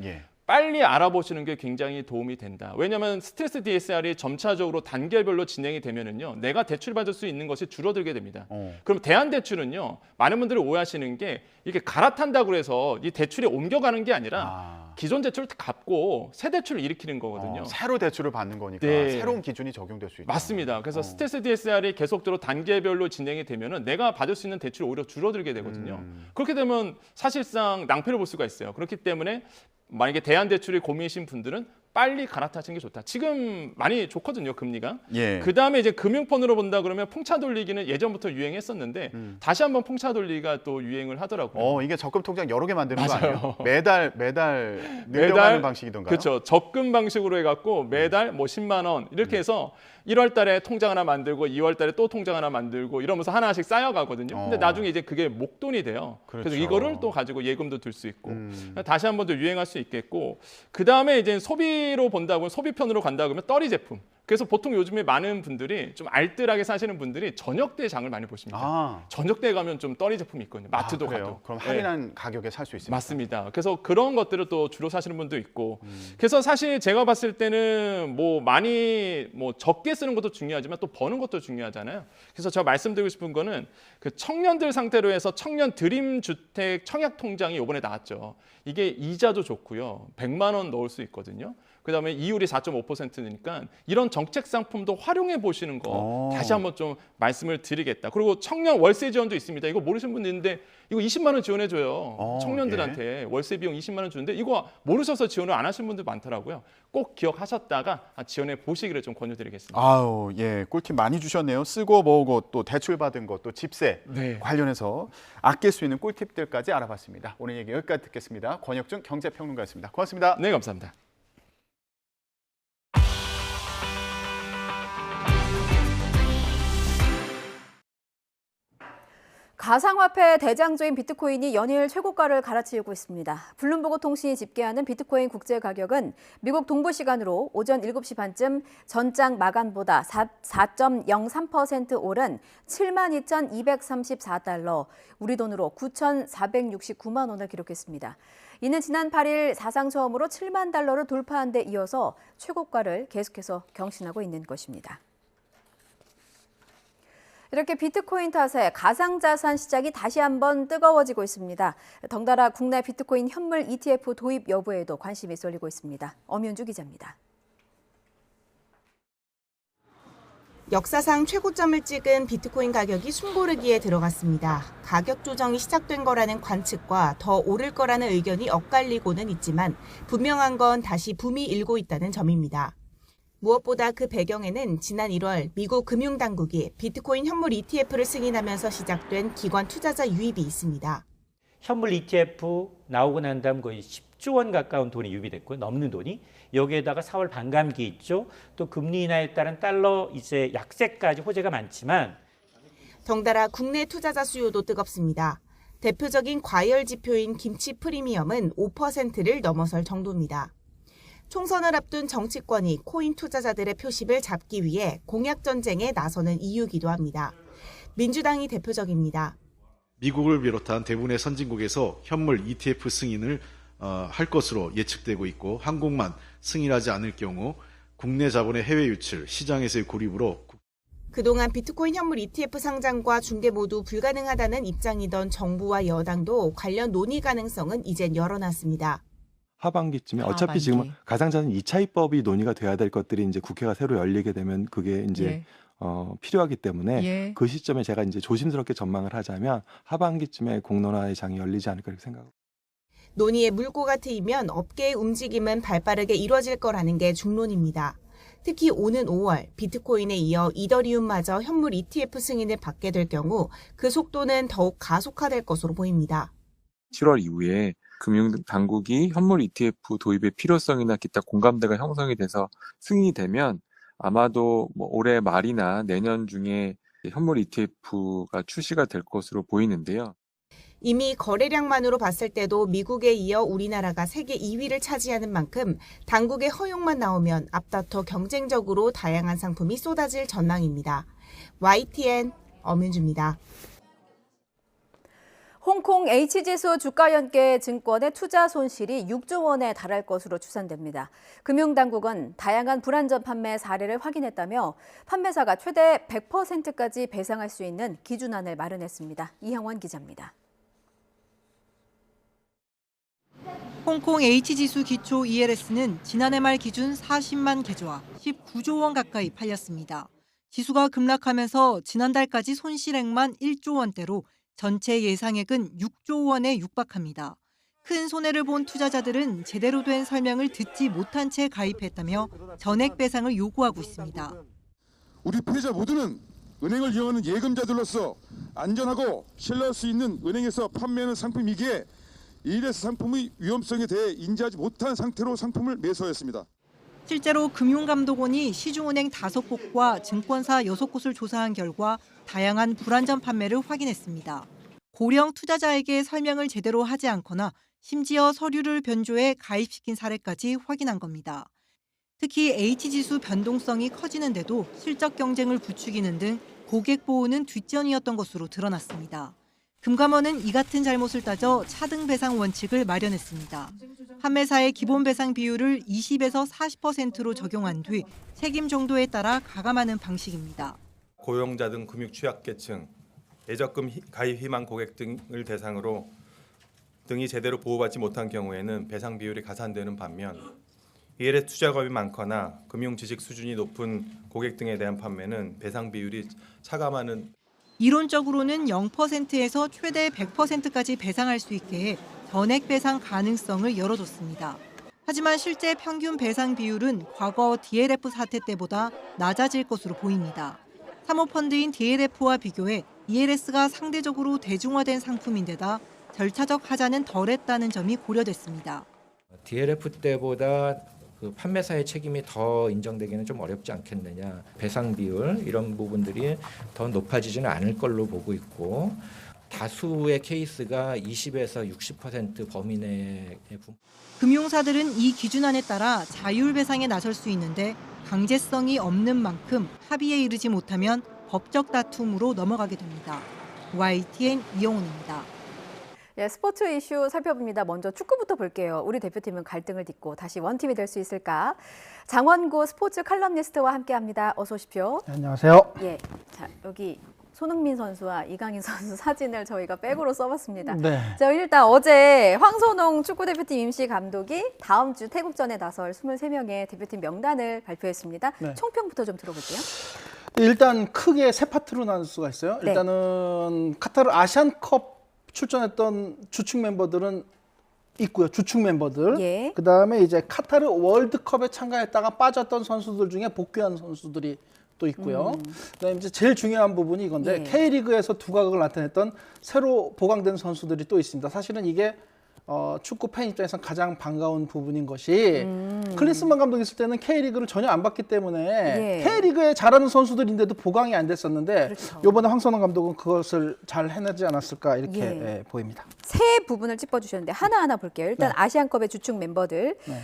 빨리 알아보시는 게 굉장히 도움이 된다. 왜냐하면 스트레스 DSR이 점차적으로 단계별로 진행이 되면은요, 내가 대출받을 수 있는 것이 줄어들게 됩니다. 그럼 대환대출은요, 많은 분들이 오해하시는 게 이게 갈아탄다고 해서 이 대출이 옮겨가는 게 아니라 기존 대출을 갚고 새 대출을 일으키는 거거든요. 새로 대출을 받는 거니까 새로운 기준이 적용될 수 있다. 맞습니다. 그래서 스트레스 DSR이 계속적으로 단계별로 진행이 되면은 내가 받을 수 있는 대출이 오히려 줄어들게 되거든요. 그렇게 되면 사실상 낭패를 볼 수가 있어요. 그렇기 때문에 만약에 대환대출이 고민이신 분들은 빨리 갈아타시는 게 좋다. 지금 많이 좋거든요, 금리가. 그다음에 이제 금융폰으로 본다 그러면 풍차 돌리기는 예전부터 유행했었는데 다시 한번 풍차 돌리기가 또 유행을 하더라고요. 이게 적금 통장 여러 개 만드는 거 맞아요. 아니에요? 매달 늘려가는 방식이던가요? 그렇죠. 적금 방식으로 해갖고 매달 뭐 10만 원 이렇게 해서 1월 달에 통장 하나 만들고 2월 달에 또 통장 하나 만들고 이러면서 하나씩 쌓여가거든요. 근데 나중에 이제 그게 목돈이 돼요. 그래서 이거를 또 가지고 예금도 들 수 있고 다시 한 번 더 유행할 수 있겠고 그다음에 이제 소비로 본다고 소비편으로 간다 그러면 떨이 제품. 그래서 보통 요즘에 많은 분들이 좀 알뜰하게 사시는 분들이 저녁 때 장을 많이 보십니다. 저녁 때 가면 좀 떨이 제품이 있거든요. 마트도 가도. 그럼 할인한 가격에 살 수 있습니다. 맞습니다. 그래서 그런 것들을 또 주로 사시는 분도 있고. 그래서 사실 제가 봤을 때는 뭐 많이 뭐 적게 쓰는 것도 중요하지만 또 버는 것도 중요하잖아요. 그래서 제가 말씀드리고 싶은 거는 그 청년들 상태로 해서 청년 드림 주택 청약 통장이 이번에 나왔죠. 이게 이자도 좋고요. 100만 원 넣을 수 있거든요. 그다음에 이율이 4.5%니까 이런 정책 상품도 활용해 보시는 거 다시 한번 좀 말씀을 드리겠다. 그리고 청년 월세 지원도 있습니다. 이거 모르시는 분들 있는데 이거 20만 원 지원해 줘요. 청년들한테 월세 비용 20만 원 주는데 이거 모르셔서 지원을 안 하시는 분들 많더라고요. 꼭 기억하셨다가 지원해 보시기를 좀 권유드리겠습니다. 꿀팁 많이 주셨네요. 쓰고 모으고 또 대출 받은 것, 또 집세 관련해서 아낄 수 있는 꿀팁들까지 알아봤습니다. 오늘 얘기 여기까지 듣겠습니다. 권혁준 경제평론가였습니다. 고맙습니다. 네, 감사합니다. 가상화폐 대장주인 비트코인이 연일 최고가를 갈아치우고 있습니다. 블룸버그 통신이 집계하는 비트코인 국제 가격은 미국 동부 시간으로 오전 7시 반쯤 전장 마감보다 4.03% 오른 72,234달러, 우리 돈으로 9,469만 원을 기록했습니다. 이는 지난 8일 사상 처음으로 7만 달러를 돌파한 데 이어서 최고가를 계속해서 경신하고 있는 것입니다. 이렇게 비트코인 탓에 가상자산 시장이 다시 한번 뜨거워지고 있습니다. 덩달아 국내 비트코인 현물 ETF 도입 여부에도 관심이 쏠리고 있습니다. 엄윤주 기자입니다. 역사상 최고점을 찍은 비트코인 가격이 숨고르기에 들어갔습니다. 가격 조정이 시작된 거라는 관측과 더 오를 거라는 의견이 엇갈리고는 있지만 분명한 건 다시 붐이 일고 있다는 점입니다. 무엇보다 그 배경에는 지난 1월 미국 금융당국이 비트코인 현물 ETF를 승인하면서 시작된 기관 투자자 유입이 있습니다. 현물 ETF 나오고 난 다음 거의 10조 원 가까운 돈이 유입이 됐고요. 넘는 돈이. 여기에다가 4월 반감기 있죠. 또 금리 인하에 따른 달러 이제 약세까지 호재가 많지만 덩달아 국내 투자자 수요도 뜨겁습니다. 대표적인 과열 지표인 김치 프리미엄은 5%를 넘어설 정도입니다. 총선을 앞둔 정치권이 코인 투자자들의 표심을 잡기 위해 공약 전쟁에 나서는 이유기도 합니다. 민주당이 대표적입니다. 미국을 비롯한 대부분의 선진국에서 현물 ETF 승인을 할 것으로 예측되고 있고 한국만 승인하지 않을 경우 국내 자본의 해외 유출, 시장에서의 고립으로 그동안 비트코인 현물 ETF 상장과 중개 모두 불가능하다는 입장이던 정부와 여당도 관련 논의 가능성은 이젠 열어놨습니다. 하반기쯤에 어차피 지금 가상자산 2차 입법이 논의가 돼야 될 것들이 이제 국회가 새로 열리게 되면 그게 이제 필요하기 때문에 그 시점에 제가 이제 조심스럽게 전망을 하자면 하반기쯤에 공론화의 장이 열리지 않을까 이렇게 생각합니다. 논의의 물꼬가 트이면 업계의 움직임은 발빠르게 이뤄질 거라는 게 중론입니다. 특히 오는 5월 비트코인에 이어 이더리움마저 현물 ETF 승인을 받게 될 경우 그 속도는 더욱 가속화될 것으로 보입니다. 7월 이후에 금융당국이 현물 ETF 도입의 필요성이나 기타 공감대가 형성이 돼서 승인이 되면 아마도 올해 말이나 내년 중에 현물 ETF가 출시가 될 것으로 보이는데요. 이미 거래량만으로 봤을 때도 미국에 이어 우리나라가 세계 2위를 차지하는 만큼 당국의 허용만 나오면 앞다퉈 경쟁적으로 다양한 상품이 쏟아질 전망입니다. YTN 엄윤주입니다. 홍콩 H지수 주가 연계 증권의 투자 손실이 6조 원에 달할 것으로 추산됩니다. 금융당국은 다양한 불안전 판매 사례를 확인했다며 판매사가 최대 100%까지 배상할 수 있는 기준안을 마련했습니다. 이형원 기자입니다. 홍콩 H지수 기초 ELS는 지난해 말 기준 40만 계좌와 19조 원 가까이 팔렸습니다. 지수가 급락하면서 지난달까지 손실액만 1조 원대로 전체 예상액은 6조 원에 육박합니다. 큰 손해를 본 투자자들은 제대로 된 설명을 듣지 못한 채 가입했다며 전액 배상을 요구하고 있습니다. 우리 피해자 모두는 은행을 이용하는 예금자들로서 안전하고 신뢰할 수 있는 은행에서 판매하는 상품이기에 ELS 상품의 위험성에 대해 인지하지 못한 상태로 상품을 매수하였습니다. 실제로 금융감독원이 시중은행 5곳과 증권사 6곳을 조사한 결과 다양한 불안전 판매를 확인했습니다. 고령 투자자에게 설명을 제대로 하지 않거나 심지어 서류를 변조해 가입시킨 사례까지 확인한 겁니다. 특히 H지수 변동성이 커지는데도 실적 경쟁을 부추기는 등 고객 보호는 뒷전이었던 것으로 드러났습니다. 금감원은 이 같은 잘못을 따져 차등 배상 원칙을 마련했습니다. 판매사의 기본 배상 비율을 20에서 40%로 적용한 뒤 책임 정도에 따라 가감하는 방식입니다. 고용자 등 금융 취약계층, 예적금 가입 희망 고객 등을 대상으로 등이 제대로 보호받지 못한 경우에는 배상 비율이 가산되는 반면 ELS 투자금이 많거나 금융 지식 수준이 높은 고객 등에 대한 판매는 배상 비율이 차감하는 이론적으로는 0%에서 최대 100%까지 배상할 수 있게 해 전액 배상 가능성을 열어줬습니다. 하지만 실제 평균 배상 비율은 과거 DLF 사태 때보다 낮아질 것으로 보입니다. 사모펀드인 DLF와 비교해 ELS가 상대적으로 대중화된 상품인데다 절차적 하자는 덜했다는 점이 고려됐습니다. DLF 때보다 그 판매사의 책임이 더 인정되기는 좀 어렵지 않겠느냐. 배상 비율 이런 부분들이 더 높아지지는 않을 걸로 보고 있고 다수의 케이스가 20에서 60% 범위 내에 금융사들은 이 기준안에 따라 자율 배상에 나설 수 있는데 강제성이 없는 만큼 합의에 이르지 못하면 법적 다툼으로 넘어가게 됩니다. YTN 이영훈입니다. 네, 스포츠 이슈 살펴봅니다. 먼저 축구부터 볼게요. 우리 대표팀은 갈등을 딛고 다시 원팀이 될 수 있을까? 장원구 스포츠 칼럼니스트와 함께합니다. 어서 오십시오. 네, 안녕하세요. 예, 자 여기 손흥민 선수와 이강인 선수 사진을 저희가 백으로 써봤습니다. 네. 자, 일단 어제 황선홍 축구대표팀 임시 감독이 다음 주 태국전에 나설 23명의 대표팀 명단을 발표했습니다. 네. 총평부터 좀 들어볼게요. 일단 크게 세 파트로 나눌 수가 있어요. 네. 일단은 카타르 아시안컵 출전했던 주축 멤버들은 있고요. 주축 멤버들. 예. 그다음에 이제 카타르 월드컵에 참가했다가 빠졌던 선수들 중에 복귀한 선수들이 또 있고요. 그다음에 이제 제일 중요한 부분이 이건데 예. K리그에서 두각을 나타냈던 새로 보강된 선수들이 또 있습니다. 사실은 이게 축구 팬 입장에서 가장 반가운 부분인 것이 클린스만 감독이 있을 때는 K리그를 전혀 안 봤기 때문에 예. K리그에 잘하는 선수들인데도 보강이 안 됐었는데 그렇죠. 이번에 황선홍 감독은 그것을 잘 해내지 않았을까 이렇게 예. 보입니다. 세 부분을 짚어주셨는데 하나하나 볼게요. 일단 네. 아시안컵의 주축 멤버들. 네.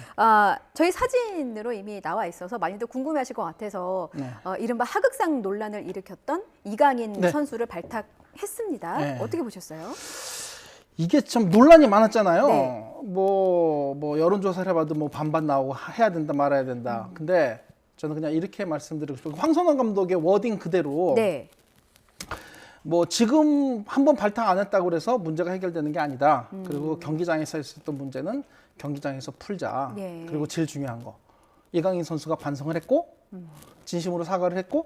저희 사진으로 이미 나와 있어서 많이들 궁금해하실 것 같아서 네. 이른바 하극상 논란을 일으켰던 이강인 네. 선수를 발탁했습니다. 네. 어떻게 보셨어요? 이게 참 논란이 많았잖아요. 네. 뭐 여론조사를 해봐도 뭐 반반 나오고 해야 된다 말아야 된다. 근데 저는 그냥 이렇게 말씀드리고 싶어요. 황선홍 감독의 워딩 그대로 네. 뭐 지금 한번 발탁 안 했다고 그래서 문제가 해결되는 게 아니다. 그리고 경기장에서 있었던 문제는 경기장에서 풀자. 예. 그리고 제일 중요한 거 이강인 선수가 반성을 했고 진심으로 사과를 했고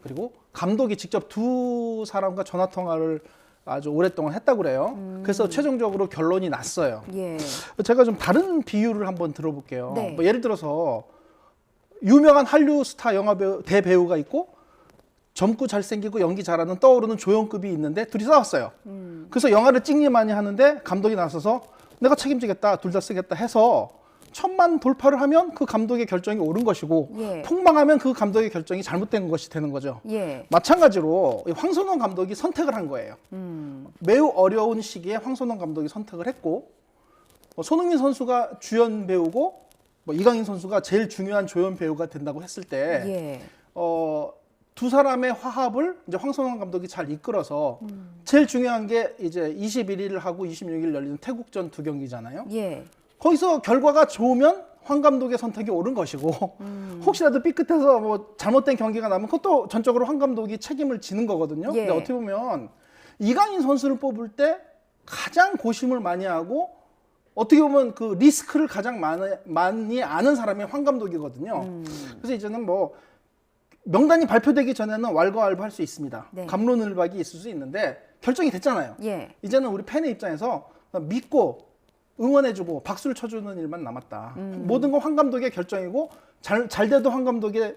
그리고 감독이 직접 두 사람과 전화 통화를 아주 오랫동안 했다고 그래요. 그래서 최종적으로 결론이 났어요. 예. 제가 좀 다른 비유를 한번 들어볼게요. 네. 뭐 예를 들어서 유명한 한류 스타 영화 배우, 대배우가 있고 젊고 잘생기고 연기 잘하는 떠오르는 조연급이 있는데 둘이 싸웠어요. 그래서 영화를 찍니많이 하는데 감독이 나서서 내가 책임지겠다, 둘 다 쓰겠다 해서 1000만 돌파를 하면 그 감독의 결정이 옳은 것이고 예. 폭망하면 그 감독의 결정이 잘못된 것이 되는 거죠. 예. 마찬가지로 황선홍 감독이 선택을 한 거예요. 매우 어려운 시기에 황선홍 감독이 선택을 했고 손흥민 선수가 주연 배우고 이강인 선수가 제일 중요한 조연 배우가 된다고 했을 때 예. 두 사람의 화합을 이제 황선홍 감독이 잘 이끌어서 제일 중요한 게 이제 21일 하고 26일 열리는 태국전 두 경기잖아요. 예. 거기서 결과가 좋으면 황 감독의 선택이 옳은 것이고 혹시라도 삐끗해서 뭐 잘못된 경기가 나면 그것도 전적으로 황 감독이 책임을 지는 거거든요. 예. 근데 어떻게 보면 이강인 선수를 뽑을 때 가장 고심을 많이 하고 어떻게 보면 그 리스크를 가장 많이 아는 사람이 황 감독이거든요. 그래서 이제는 뭐 명단이 발표되기 전에는 왈가왈부할 수 있습니다. 네. 갑론을박이 있을 수 있는데 결정이 됐잖아요. 예. 이제는 우리 팬의 입장에서 믿고 응원해주고 박수를 쳐주는 일만 남았다. 모든 건 황 감독의 결정이고 잘 돼도 황 감독의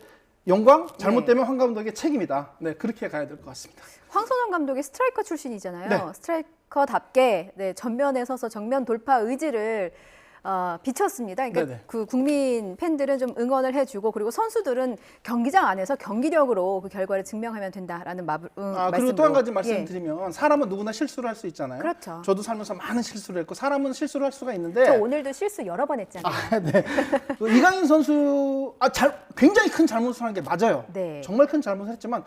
영광, 잘못되면 황 감독의 책임이다. 네, 그렇게 가야 될 것 같습니다. 황선홍 감독이 스트라이커 출신이잖아요. 네. 스트라이커답게 전면에 서서 정면 돌파 의지를 비쳤습니다. 그러니까 네네. 그 국민 팬들은 좀 응원을 해주고 그리고 선수들은 경기장 안에서 경기력으로 그 결과를 증명하면 된다라는 말씀으로. 그리고 또 한 가지 예. 말씀드리면 사람은 누구나 실수를 할 수 있잖아요. 그렇죠. 저도 살면서 많은 실수를 했고 사람은 실수를 할 수가 있는데 저 오늘도 실수 여러 번 했잖아요. 네. 이강인 선수 굉장히 큰 잘못을 한 게 맞아요. 네. 정말 큰 잘못을 했지만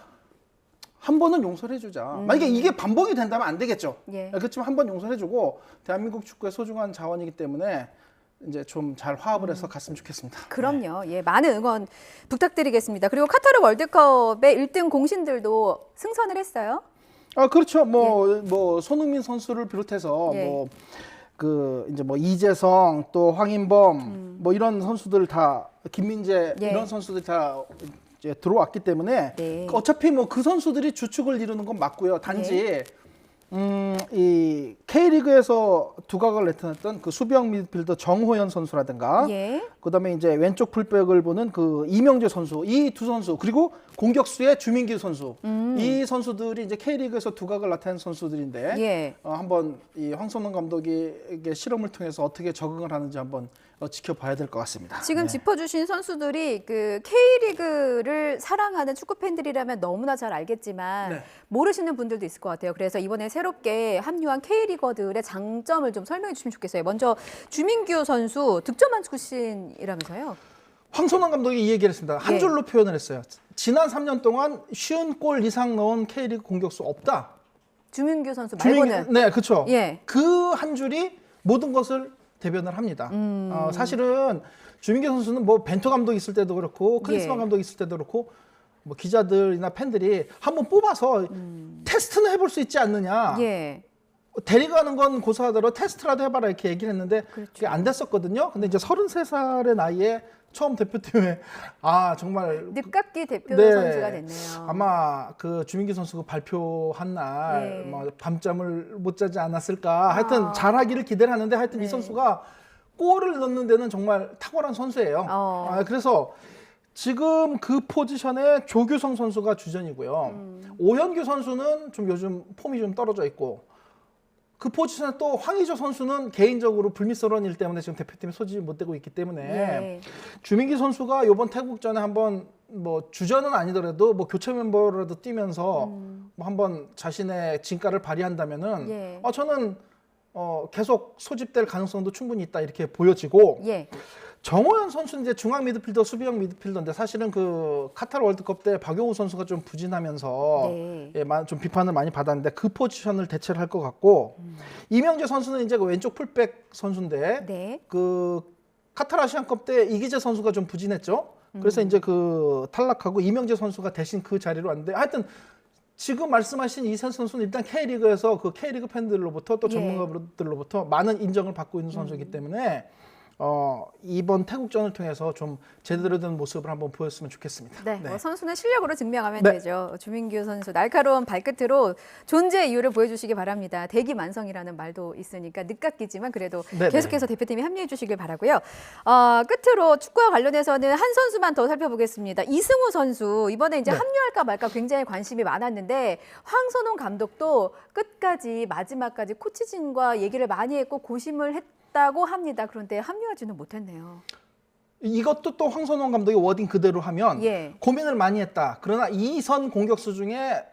한 번은 용서를 해주자. 만약에 이게 반복이 된다면 안 되겠죠. 예. 그렇지만 한 번 용서를 해주고 대한민국 축구의 소중한 자원이기 때문에 이제 좀 잘 화합을 해서 갔으면 좋겠습니다. 그럼요. 예, 많은 응원 부탁드리겠습니다. 그리고 카타르 월드컵의 1등 공신들도 승선을 했어요. 그렇죠. 뭐 손흥민 선수를 비롯해서 예. 이제 이재성 또 황인범 뭐 이런 선수들 다 김민재 예. 이런 선수들 다 이제 들어왔기 때문에 네. 어차피 뭐 그 선수들이 주축을 이루는 건 맞고요. 단지 이 K리그에서 두각을 나타냈던 그 수비형 미드필더 정호연 선수라든가 예. 그다음에 이제 왼쪽 풀백을 보는 그 이명재 선수 이 두 선수 그리고 공격수의 주민규 선수 이 선수들이 이제 K리그에서 두각을 나타낸 선수들인데 예. 한번 이 황선홍 감독에게 실험을 통해서 어떻게 적응을 하는지 한번 지켜봐야 될 것 같습니다. 지금 네. 짚어주신 선수들이 그 K리그를 사랑하는 축구 팬들이라면 너무나 잘 알겠지만 네. 모르시는 분들도 있을 것 같아요. 그래서 이번에 새롭게 합류한 K리거들의 장점을 좀 설명해 주시면 좋겠어요. 먼저 주민규 선수 득점왕 출신이라면서요? 황선홍 감독이 이 얘기를 했습니다. 한 네. 줄로 표현을 했어요. 지난 3년 동안 50골 이상 넣은 K리그 공격수 없다. 주민규 선수 말고는. 네, 그렇죠. 예. 그 한 줄이 모든 것을 대변을 합니다. 사실은 주민규 선수는 뭐 벤투 감독 있을 때도 그렇고 크리스만 감독 있을 때도 그렇고 뭐 기자들이나 팬들이 한번 뽑아서 테스트는 해볼 수 있지 않느냐. 예. 데리고가는 건 고사하더라도 테스트라도 해봐라 이렇게 얘기를 했는데 그게 안 됐었거든요. 근데 이제 33살의 나이에 처음 대표팀에 정말 늦깎이 대표 네. 선수가 됐네요. 아마 그 주민규 선수가 발표한 날 뭐 밤잠을 못 자지 않았을까. 하여튼 잘하기를 기대를 하는데 하여튼 이 선수가 골을 넣는 데는 정말 탁월한 선수예요. 그래서 지금 그 포지션에 조규성 선수가 주전이고요. 오현규 선수는 좀 요즘 폼이 좀 떨어져 있고 그 포지션에 또 황의조 선수는 개인적으로 불미스러운 일 때문에 지금 대표팀에 소집이 못 되고 있기 때문에 주민기 선수가 이번 태국전에 한번 뭐 주전은 아니더라도 뭐 교체 멤버라도 뛰면서 뭐 한번 자신의 진가를 발휘한다면은 저는 계속 소집될 가능성도 충분히 있다 이렇게 보여지고 정호연 선수는 이제 중앙 미드필더, 수비형 미드필더인데 사실은 그 카타르 월드컵 때 박용우 선수가 좀 부진하면서 좀 비판을 많이 받았는데 그 포지션을 대체를 할 것 같고 이명재 선수는 이제 그 왼쪽 풀백 선수인데 그 카타르 아시안컵 때 이기재 선수가 좀 부진했죠. 그래서 이제 그 탈락하고 이명재 선수가 대신 그 자리로 왔는데 하여튼 지금 말씀하신 이선 선수는 일단 K리그에서 그 K리그 팬들로부터 또 전문가들로부터 많은 인정을 받고 있는 선수이기 때문에 이번 태국전을 통해서 좀 제대로 된 모습을 한번 보였으면 좋겠습니다. 네, 뭐 선수는 실력으로 증명하면 네. 되죠. 주민규 선수 날카로운 발끝으로 존재의 이유를 보여주시기 바랍니다. 대기만성이라는 말도 있으니까 늦깎이지만 그래도 네네. 계속해서 대표팀에 합류해 주시길 바라고요. 끝으로 축구와 관련해서는 한 선수만 더 살펴보겠습니다. 이승우 선수 이번에 이제 합류할까 말까 굉장히 관심이 많았는데 황선홍 감독도 끝까지 마지막까지 코치진과 얘기를 많이 했고 고심을 했다고 합니다. 그런데 합류하지는 못했네요. 이것도 또 황선홍 감독의 워딩 그대로 하면 고민을 많이 했다. 그러나 이선 공격수 중에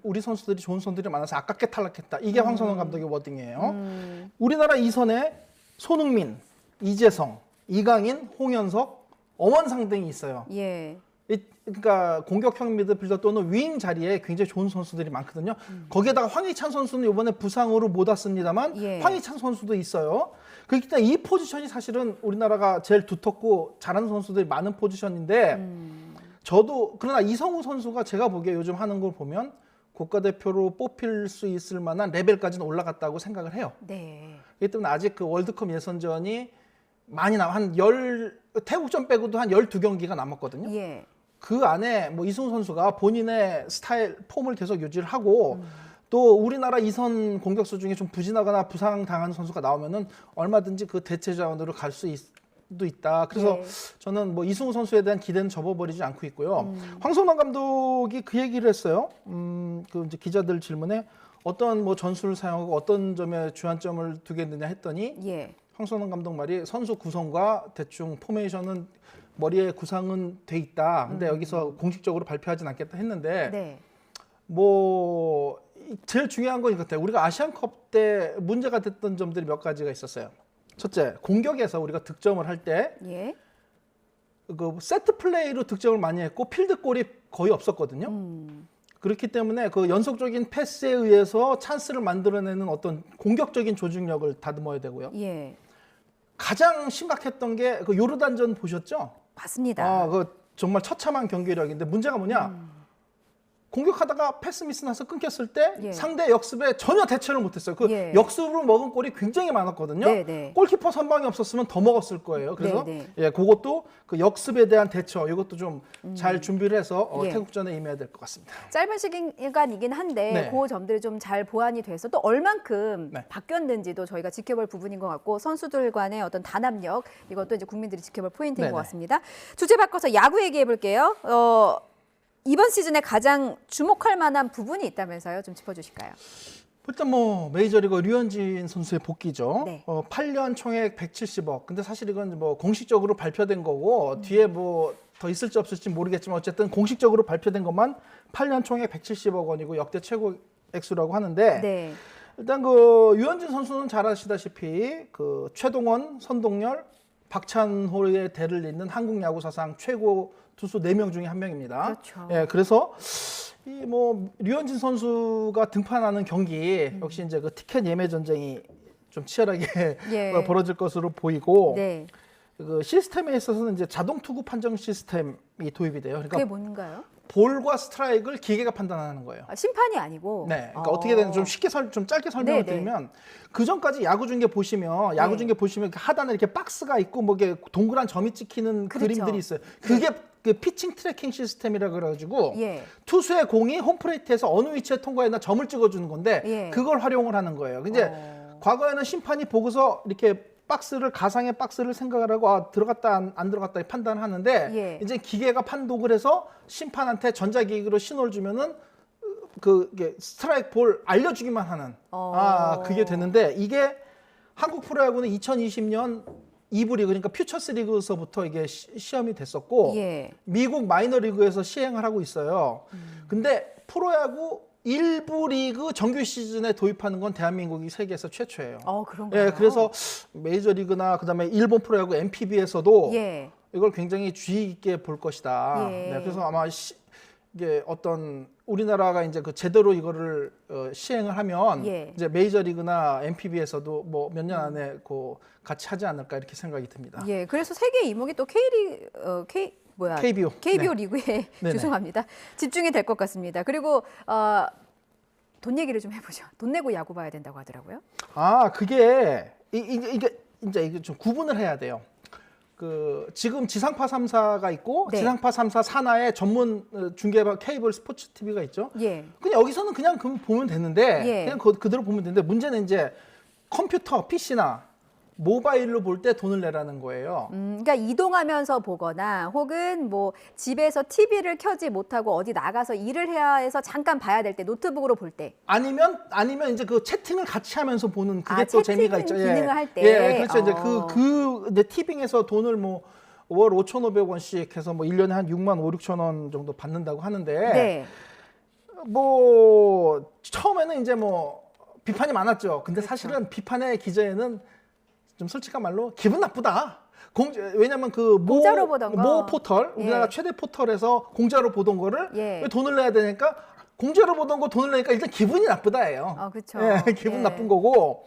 우리 선수들이 좋은 선수들이 많아서 아깝게 탈락했다. 이게 황선홍 감독의 워딩이에요. 우리나라 이선에 손흥민, 이재성, 이강인, 홍현석, 엄원상 등이 있어요. 그러니까 공격형 미드필더 또는 윙 자리에 굉장히 좋은 선수들이 많거든요. 거기에다가 황희찬 선수는 이번에 부상으로 못 왔습니다만 황희찬 선수도 있어요. 그렇기 때문에 이 포지션이 사실은 우리나라가 제일 두텁고 잘하는 선수들이 많은 포지션인데 저도 그러나 이성우 선수가 제가 보기에 요즘 하는 걸 보면 국가대표로 뽑힐 수 있을 만한 레벨까지는 올라갔다고 생각을 해요. 그렇기 때문에 아직 그 월드컵 예선전이 많이 태국전 빼고도 한 12경기가 남았거든요. 그 안에 뭐 이승우 선수가 본인의 스타일, 폼을 계속 유지를 하고 또 우리나라 이선 공격수 중에 좀 부진하거나 부상당한 선수가 나오면은 얼마든지 그 대체 자원으로 갈 수도 있다. 그래서 저는 뭐 이승우 선수에 대한 기대는 접어버리지 않고 있고요. 황선홍 감독이 그 얘기를 했어요. 그 이제 기자들 질문에 어떤 뭐 전술을 사용하고 어떤 점에 주안점을 두겠느냐 했더니 황선홍 감독 말이 선수 구성과 대충 포메이션은 머리에 구상은 돼 있다. 근데 여기서 공식적으로 발표하진 않겠다 했는데 뭐 제일 중요한 건 이것 같아요. 우리가 아시안컵 때 문제가 됐던 점들이 몇 가지가 있었어요. 첫째, 공격에서 우리가 득점을 할 때 그 세트 플레이로 득점을 많이 했고 필드골이 거의 없었거든요. 그렇기 때문에 그 연속적인 패스에 의해서 찬스를 만들어내는 어떤 공격적인 조직력을 다듬어야 되고요. 가장 심각했던 게 그 요르단전 보셨죠? 맞습니다. 그 정말 처참한 경기력인데 문제가 뭐냐? 공격하다가 패스 미스 나서 끊겼을 때 상대 역습에 전혀 대처를 못했어요. 그 역습으로 먹은 골이 굉장히 많았거든요. 골키퍼 선방이 없었으면 더 먹었을 거예요. 그래서 그것도 그 역습에 대한 대처 이것도 좀 잘 준비를 해서 태국전에 임해야 될 것 같습니다. 짧은 시간이긴 한데 그 점들이 좀 잘 보완이 돼서 또 얼만큼 바뀌었는지도 저희가 지켜볼 부분인 것 같고 선수들 간의 어떤 단합력 이것도 이제 국민들이 지켜볼 포인트인 것 같습니다. 주제 바꿔서 야구 얘기해 볼게요. 이번 시즌에 가장 주목할 만한 부분이 있다면서요? 좀 짚어주실까요? 일단 뭐 메이저리그 류현진 선수의 복귀죠. 네. 8년 총액 170억. 근데 사실 이건 뭐 공식적으로 발표된 거고 뒤에 뭐 더 있을지 없을지 모르겠지만 어쨌든 공식적으로 발표된 것만 8년 총액 170억 원이고 역대 최고 액수라고 하는데 네. 일단 그 류현진 선수는 잘 아시다시피 그 최동원, 선동열, 박찬호의 대를 잇는 한국 야구 사상 최고 투수 4명 중에 한 명입니다. 그렇죠. 예, 그래서 이 뭐 류현진 선수가 등판하는 경기 역시 이제 그 티켓 예매 전쟁이 좀 치열하게 예. 벌어질 것으로 보이고 네. 그 시스템에 있어서는 이제 자동 투구 판정 시스템이 도입이 돼요. 그러니까 그게 뭔가요? 볼과 스트라이크를 기계가 판단하는 거예요. 아, 심판이 아니고. 네, 그러니까 어떻게 되는 좀 쉽게 좀 짧게 설명을 네네. 드리면 그 전까지 야구 중계 보시면 야구 중계 보시면 그 하단에 이렇게 박스가 있고 뭐 이게 동그란 점이 찍히는 그렇죠. 그림들이 있어요. 그게 그 피칭 트래킹 시스템이라 그래가지고 예. 투수의 공이 홈플레이트에서 어느 위치에 통과했나 점을 찍어주는 건데 예. 그걸 활용을 하는 거예요. 근데 과거에는 심판이 보고서 이렇게 박스를 가상의 박스를 생각을 하고 들어갔다 안 들어갔다 판단하는데 예. 이제 기계가 판독을 해서 심판한테 전자기기로 신호를 주면은 그게 스트라이크 볼 알려주기만 하는 그게 되는데 이게 한국 프로야구는 2020년 2부 리그 그러니까 퓨처스 리그에서부터 이게 시험이 됐었고 예. 미국 마이너 리그에서 시행을 하고 있어요. 근데 프로야구 1부 리그 정규 시즌에 도입하는 건 대한민국이 세계에서 최초예요. 그런가요? 예, 그래서 메이저 리그나 그다음에 일본 프로야구 NPB에서도 예. 이걸 굉장히 주의 있게 볼 것이다. 예. 네, 그래서 아마 이게 어떤 우리나라가 이제 그 제대로 이거를 시행을 하면 예. 이제 메이저 리그나 NPB에서도 뭐 몇 년 안에 그 같이 하지 않을까 이렇게 생각이 듭니다. 예, 그래서 세계 이목이 또 KBO 네. 리그에 네네. 죄송합니다. 집중이 될 것 같습니다. 그리고 돈 얘기를 좀 해보죠. 돈 내고 야구 봐야 된다고 하더라고요. 그게 이게 좀 구분을 해야 돼요. 그 지금 지상파 3사가 있고 네. 지상파 3사 산하에 전문 중계 케이블 스포츠 TV가 있죠. 예. 그냥 여기서는 그냥 보면 되는데 예. 그냥 그대로 보면 되는데 문제는 이제 컴퓨터, PC나 모바일로 볼 때 돈을 내라는 거예요. 그러니까 이동하면서 보거나 혹은 뭐 집에서 TV를 켜지 못하고 어디 나가서 일을 해야 해서 잠깐 봐야 될 때 노트북으로 볼 때. 아니면 이제 그 채팅을 같이 하면서 보는 그게 또 재미가 있죠. 기능을 할 때. 예, 그렇죠. 이제 이제 티빙에서 돈을 뭐 월 5,500원씩 해서 뭐 1년에 한 6만 5, 6천 원 정도 받는다고 하는데 네. 뭐 처음에는 이제 뭐 비판이 많았죠. 근데 그렇죠. 사실은 비판의 기저에는 좀 솔직한 말로 기분 나쁘다. 왜냐면 그 공짜로 보던 거. 모 포털 우리나라 예. 최대 포털에서 공짜로 보던 거를 예. 왜 돈을 내야 되니까 공짜로 보던 거 돈을 내니까 일단 기분이 나쁘다예요. 그렇죠. 예, 기분 나쁜 거고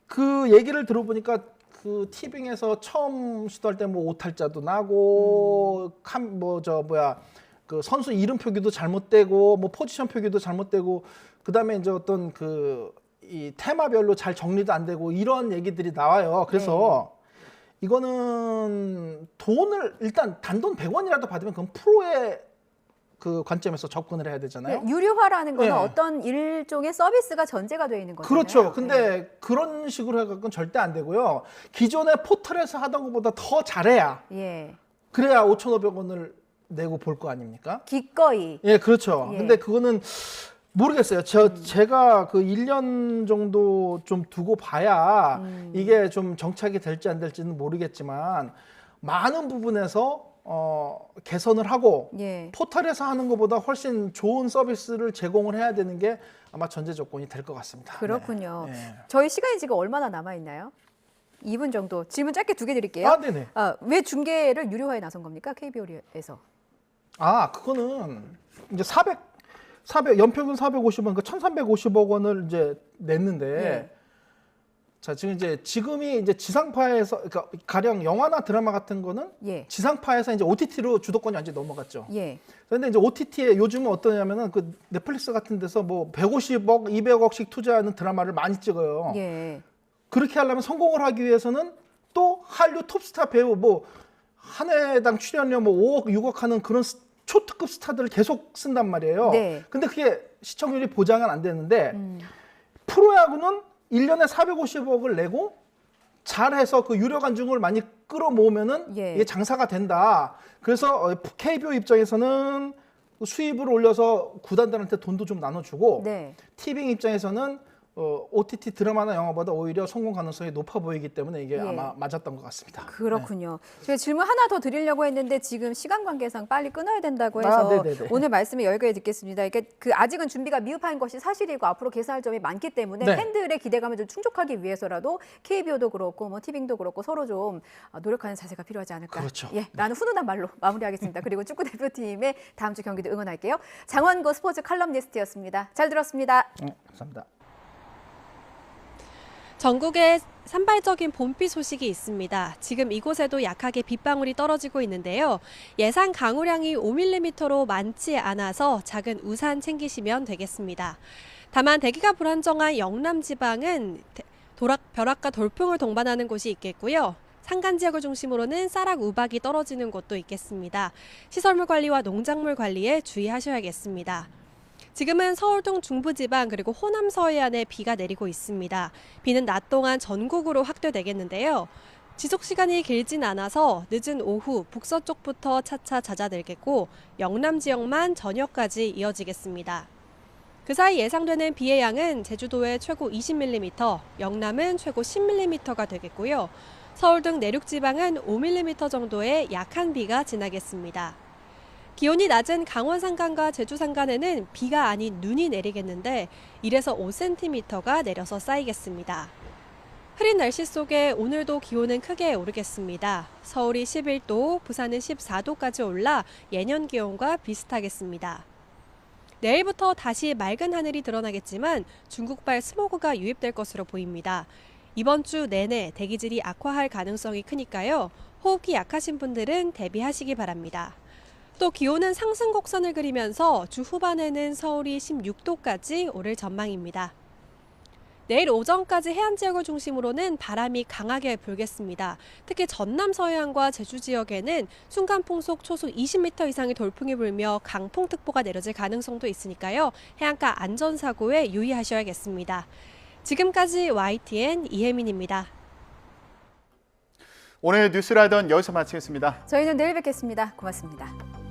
그 얘기를 들어보니까 그 티빙에서 처음 시도할 때 뭐 오탈자도 나고 그 선수 이름 표기도 잘못되고 뭐 포지션 표기도 잘못되고 그다음에 이제 어떤 이 테마별로 잘 정리도 안 되고 이런 얘기들이 나와요. 그래서 이거는 돈을 일단 단돈 100원이라도 받으면 그건 프로의 그 관점에서 접근을 해야 되잖아요. 네, 유료화라는 거는 네. 어떤 일종의 서비스가 전제가 되어 있는 거잖아요. 그렇죠. 근데 그런 식으로 해갖고는 절대 안 되고요. 기존의 포털에서 하던 것보다 더 잘해야 예. 그래야 5,500원을 내고 볼 거 아닙니까? 기꺼이. 예, 그렇죠. 예. 근데 그거는 모르겠어요. 제가 그 1년 정도 좀 두고 봐야 이게 좀 정착이 될지 안 될지는 모르겠지만 많은 부분에서 개선을 하고 예. 포털에서 하는 것보다 훨씬 좋은 서비스를 제공을 해야 되는 게 아마 전제 조건이 될 것 같습니다. 그렇군요. 네. 저희 시간이 지금 얼마나 남아 있나요? 2분 정도. 질문 짧게 2개 드릴게요. 네네. 왜 중계를 유료화에 나선 겁니까? KBO에서. 그거는 이제 400 연평균 450원, 그 1,350억 원을 이제 냈는데, 예. 자 지금이 이제 지상파에서, 그러니까 가령 영화나 드라마 같은 거는 예. 지상파에서 이제 OTT로 주도권이 완전히 넘어갔죠. 예. 그런데 이제 OTT에 요즘은 어떠냐면은 그 넷플릭스 같은 데서 뭐 150억, 200억씩 투자하는 드라마를 많이 찍어요. 예. 그렇게 하려면 성공을 하기 위해서는 또 한류 톱스타 배우 뭐 한 해당 출연료 뭐 5억, 6억 하는 그런 초특급 스타들을 계속 쓴단 말이에요. 네. 근데 그게 시청률이 보장은 안 되는데 프로야구는 1년에 450억을 내고 잘해서 그 유료 관중을 많이 끌어모으면은 이게 장사가 된다. 그래서 KBO 입장에서는 수입을 올려서 구단들한테 돈도 좀 나눠주고 네. 티빙 입장에서는 OTT 드라마나 영화보다 오히려 성공 가능성이 높아 보이기 때문에 이게 아마 맞았던 것 같습니다. 그렇군요. 제가 질문 하나 더 드리려고 했는데 지금 시간 관계상 빨리 끊어야 된다고 해서 오늘 말씀을 여기까지 듣겠습니다. 이게 아직은 준비가 미흡한 것이 사실이고 앞으로 개선할 점이 많기 때문에 팬들의 기대감을 좀 충족하기 위해서라도 KBO도 그렇고 뭐 TV도 그렇고 서로 좀 노력하는 자세가 필요하지 않을까. 그렇죠. 라는 훈훈한 말로 마무리하겠습니다. 그리고 축구 대표팀의 다음 주 경기도 응원할게요. 장원구 스포츠 칼럼니스트였습니다. 잘 들었습니다. 감사합니다. 전국에 산발적인 봄비 소식이 있습니다. 지금 이곳에도 약하게 빗방울이 떨어지고 있는데요. 예상 강우량이 5mm로 많지 않아서 작은 우산 챙기시면 되겠습니다. 다만 대기가 불안정한 영남 지방은 벼락과 돌풍을 동반하는 곳이 있겠고요. 산간 지역을 중심으로는 쌀락 우박이 떨어지는 곳도 있겠습니다. 시설물 관리와 농작물 관리에 주의하셔야겠습니다. 지금은 서울 등 중부지방 그리고 호남 서해안에 비가 내리고 있습니다. 비는 낮 동안 전국으로 확대되겠는데요. 지속 시간이 길진 않아서 늦은 오후 북서쪽부터 차차 잦아들겠고 영남 지역만 저녁까지 이어지겠습니다. 그 사이 예상되는 비의 양은 제주도에 최고 20mm, 영남은 최고 10mm가 되겠고요. 서울 등 내륙 지방은 5mm 정도의 약한 비가 지나겠습니다. 기온이 낮은 강원 산간과 제주 산간에는 비가 아닌 눈이 내리겠는데 1에서 5cm가 내려서 쌓이겠습니다. 흐린 날씨 속에 오늘도 기온은 크게 오르겠습니다. 서울이 11도, 부산은 14도까지 올라 예년 기온과 비슷하겠습니다. 내일부터 다시 맑은 하늘이 드러나겠지만 중국발 스모그가 유입될 것으로 보입니다. 이번 주 내내 대기질이 악화할 가능성이 크니까요. 호흡기 약하신 분들은 대비하시기 바랍니다. 또 기온은 상승 곡선을 그리면서 주 후반에는 서울이 16도까지 오를 전망입니다. 내일 오전까지 해안 지역을 중심으로는 바람이 강하게 불겠습니다. 특히 전남 서해안과 제주 지역에는 순간 풍속 초속 20m 이상의 돌풍이 불며 강풍특보가 내려질 가능성도 있으니까요. 해안가 안전사고에 유의하셔야겠습니다. 지금까지 YTN 이혜민입니다. 오늘 뉴스라이더는 여기서 마치겠습니다. 저희는 내일 뵙겠습니다. 고맙습니다.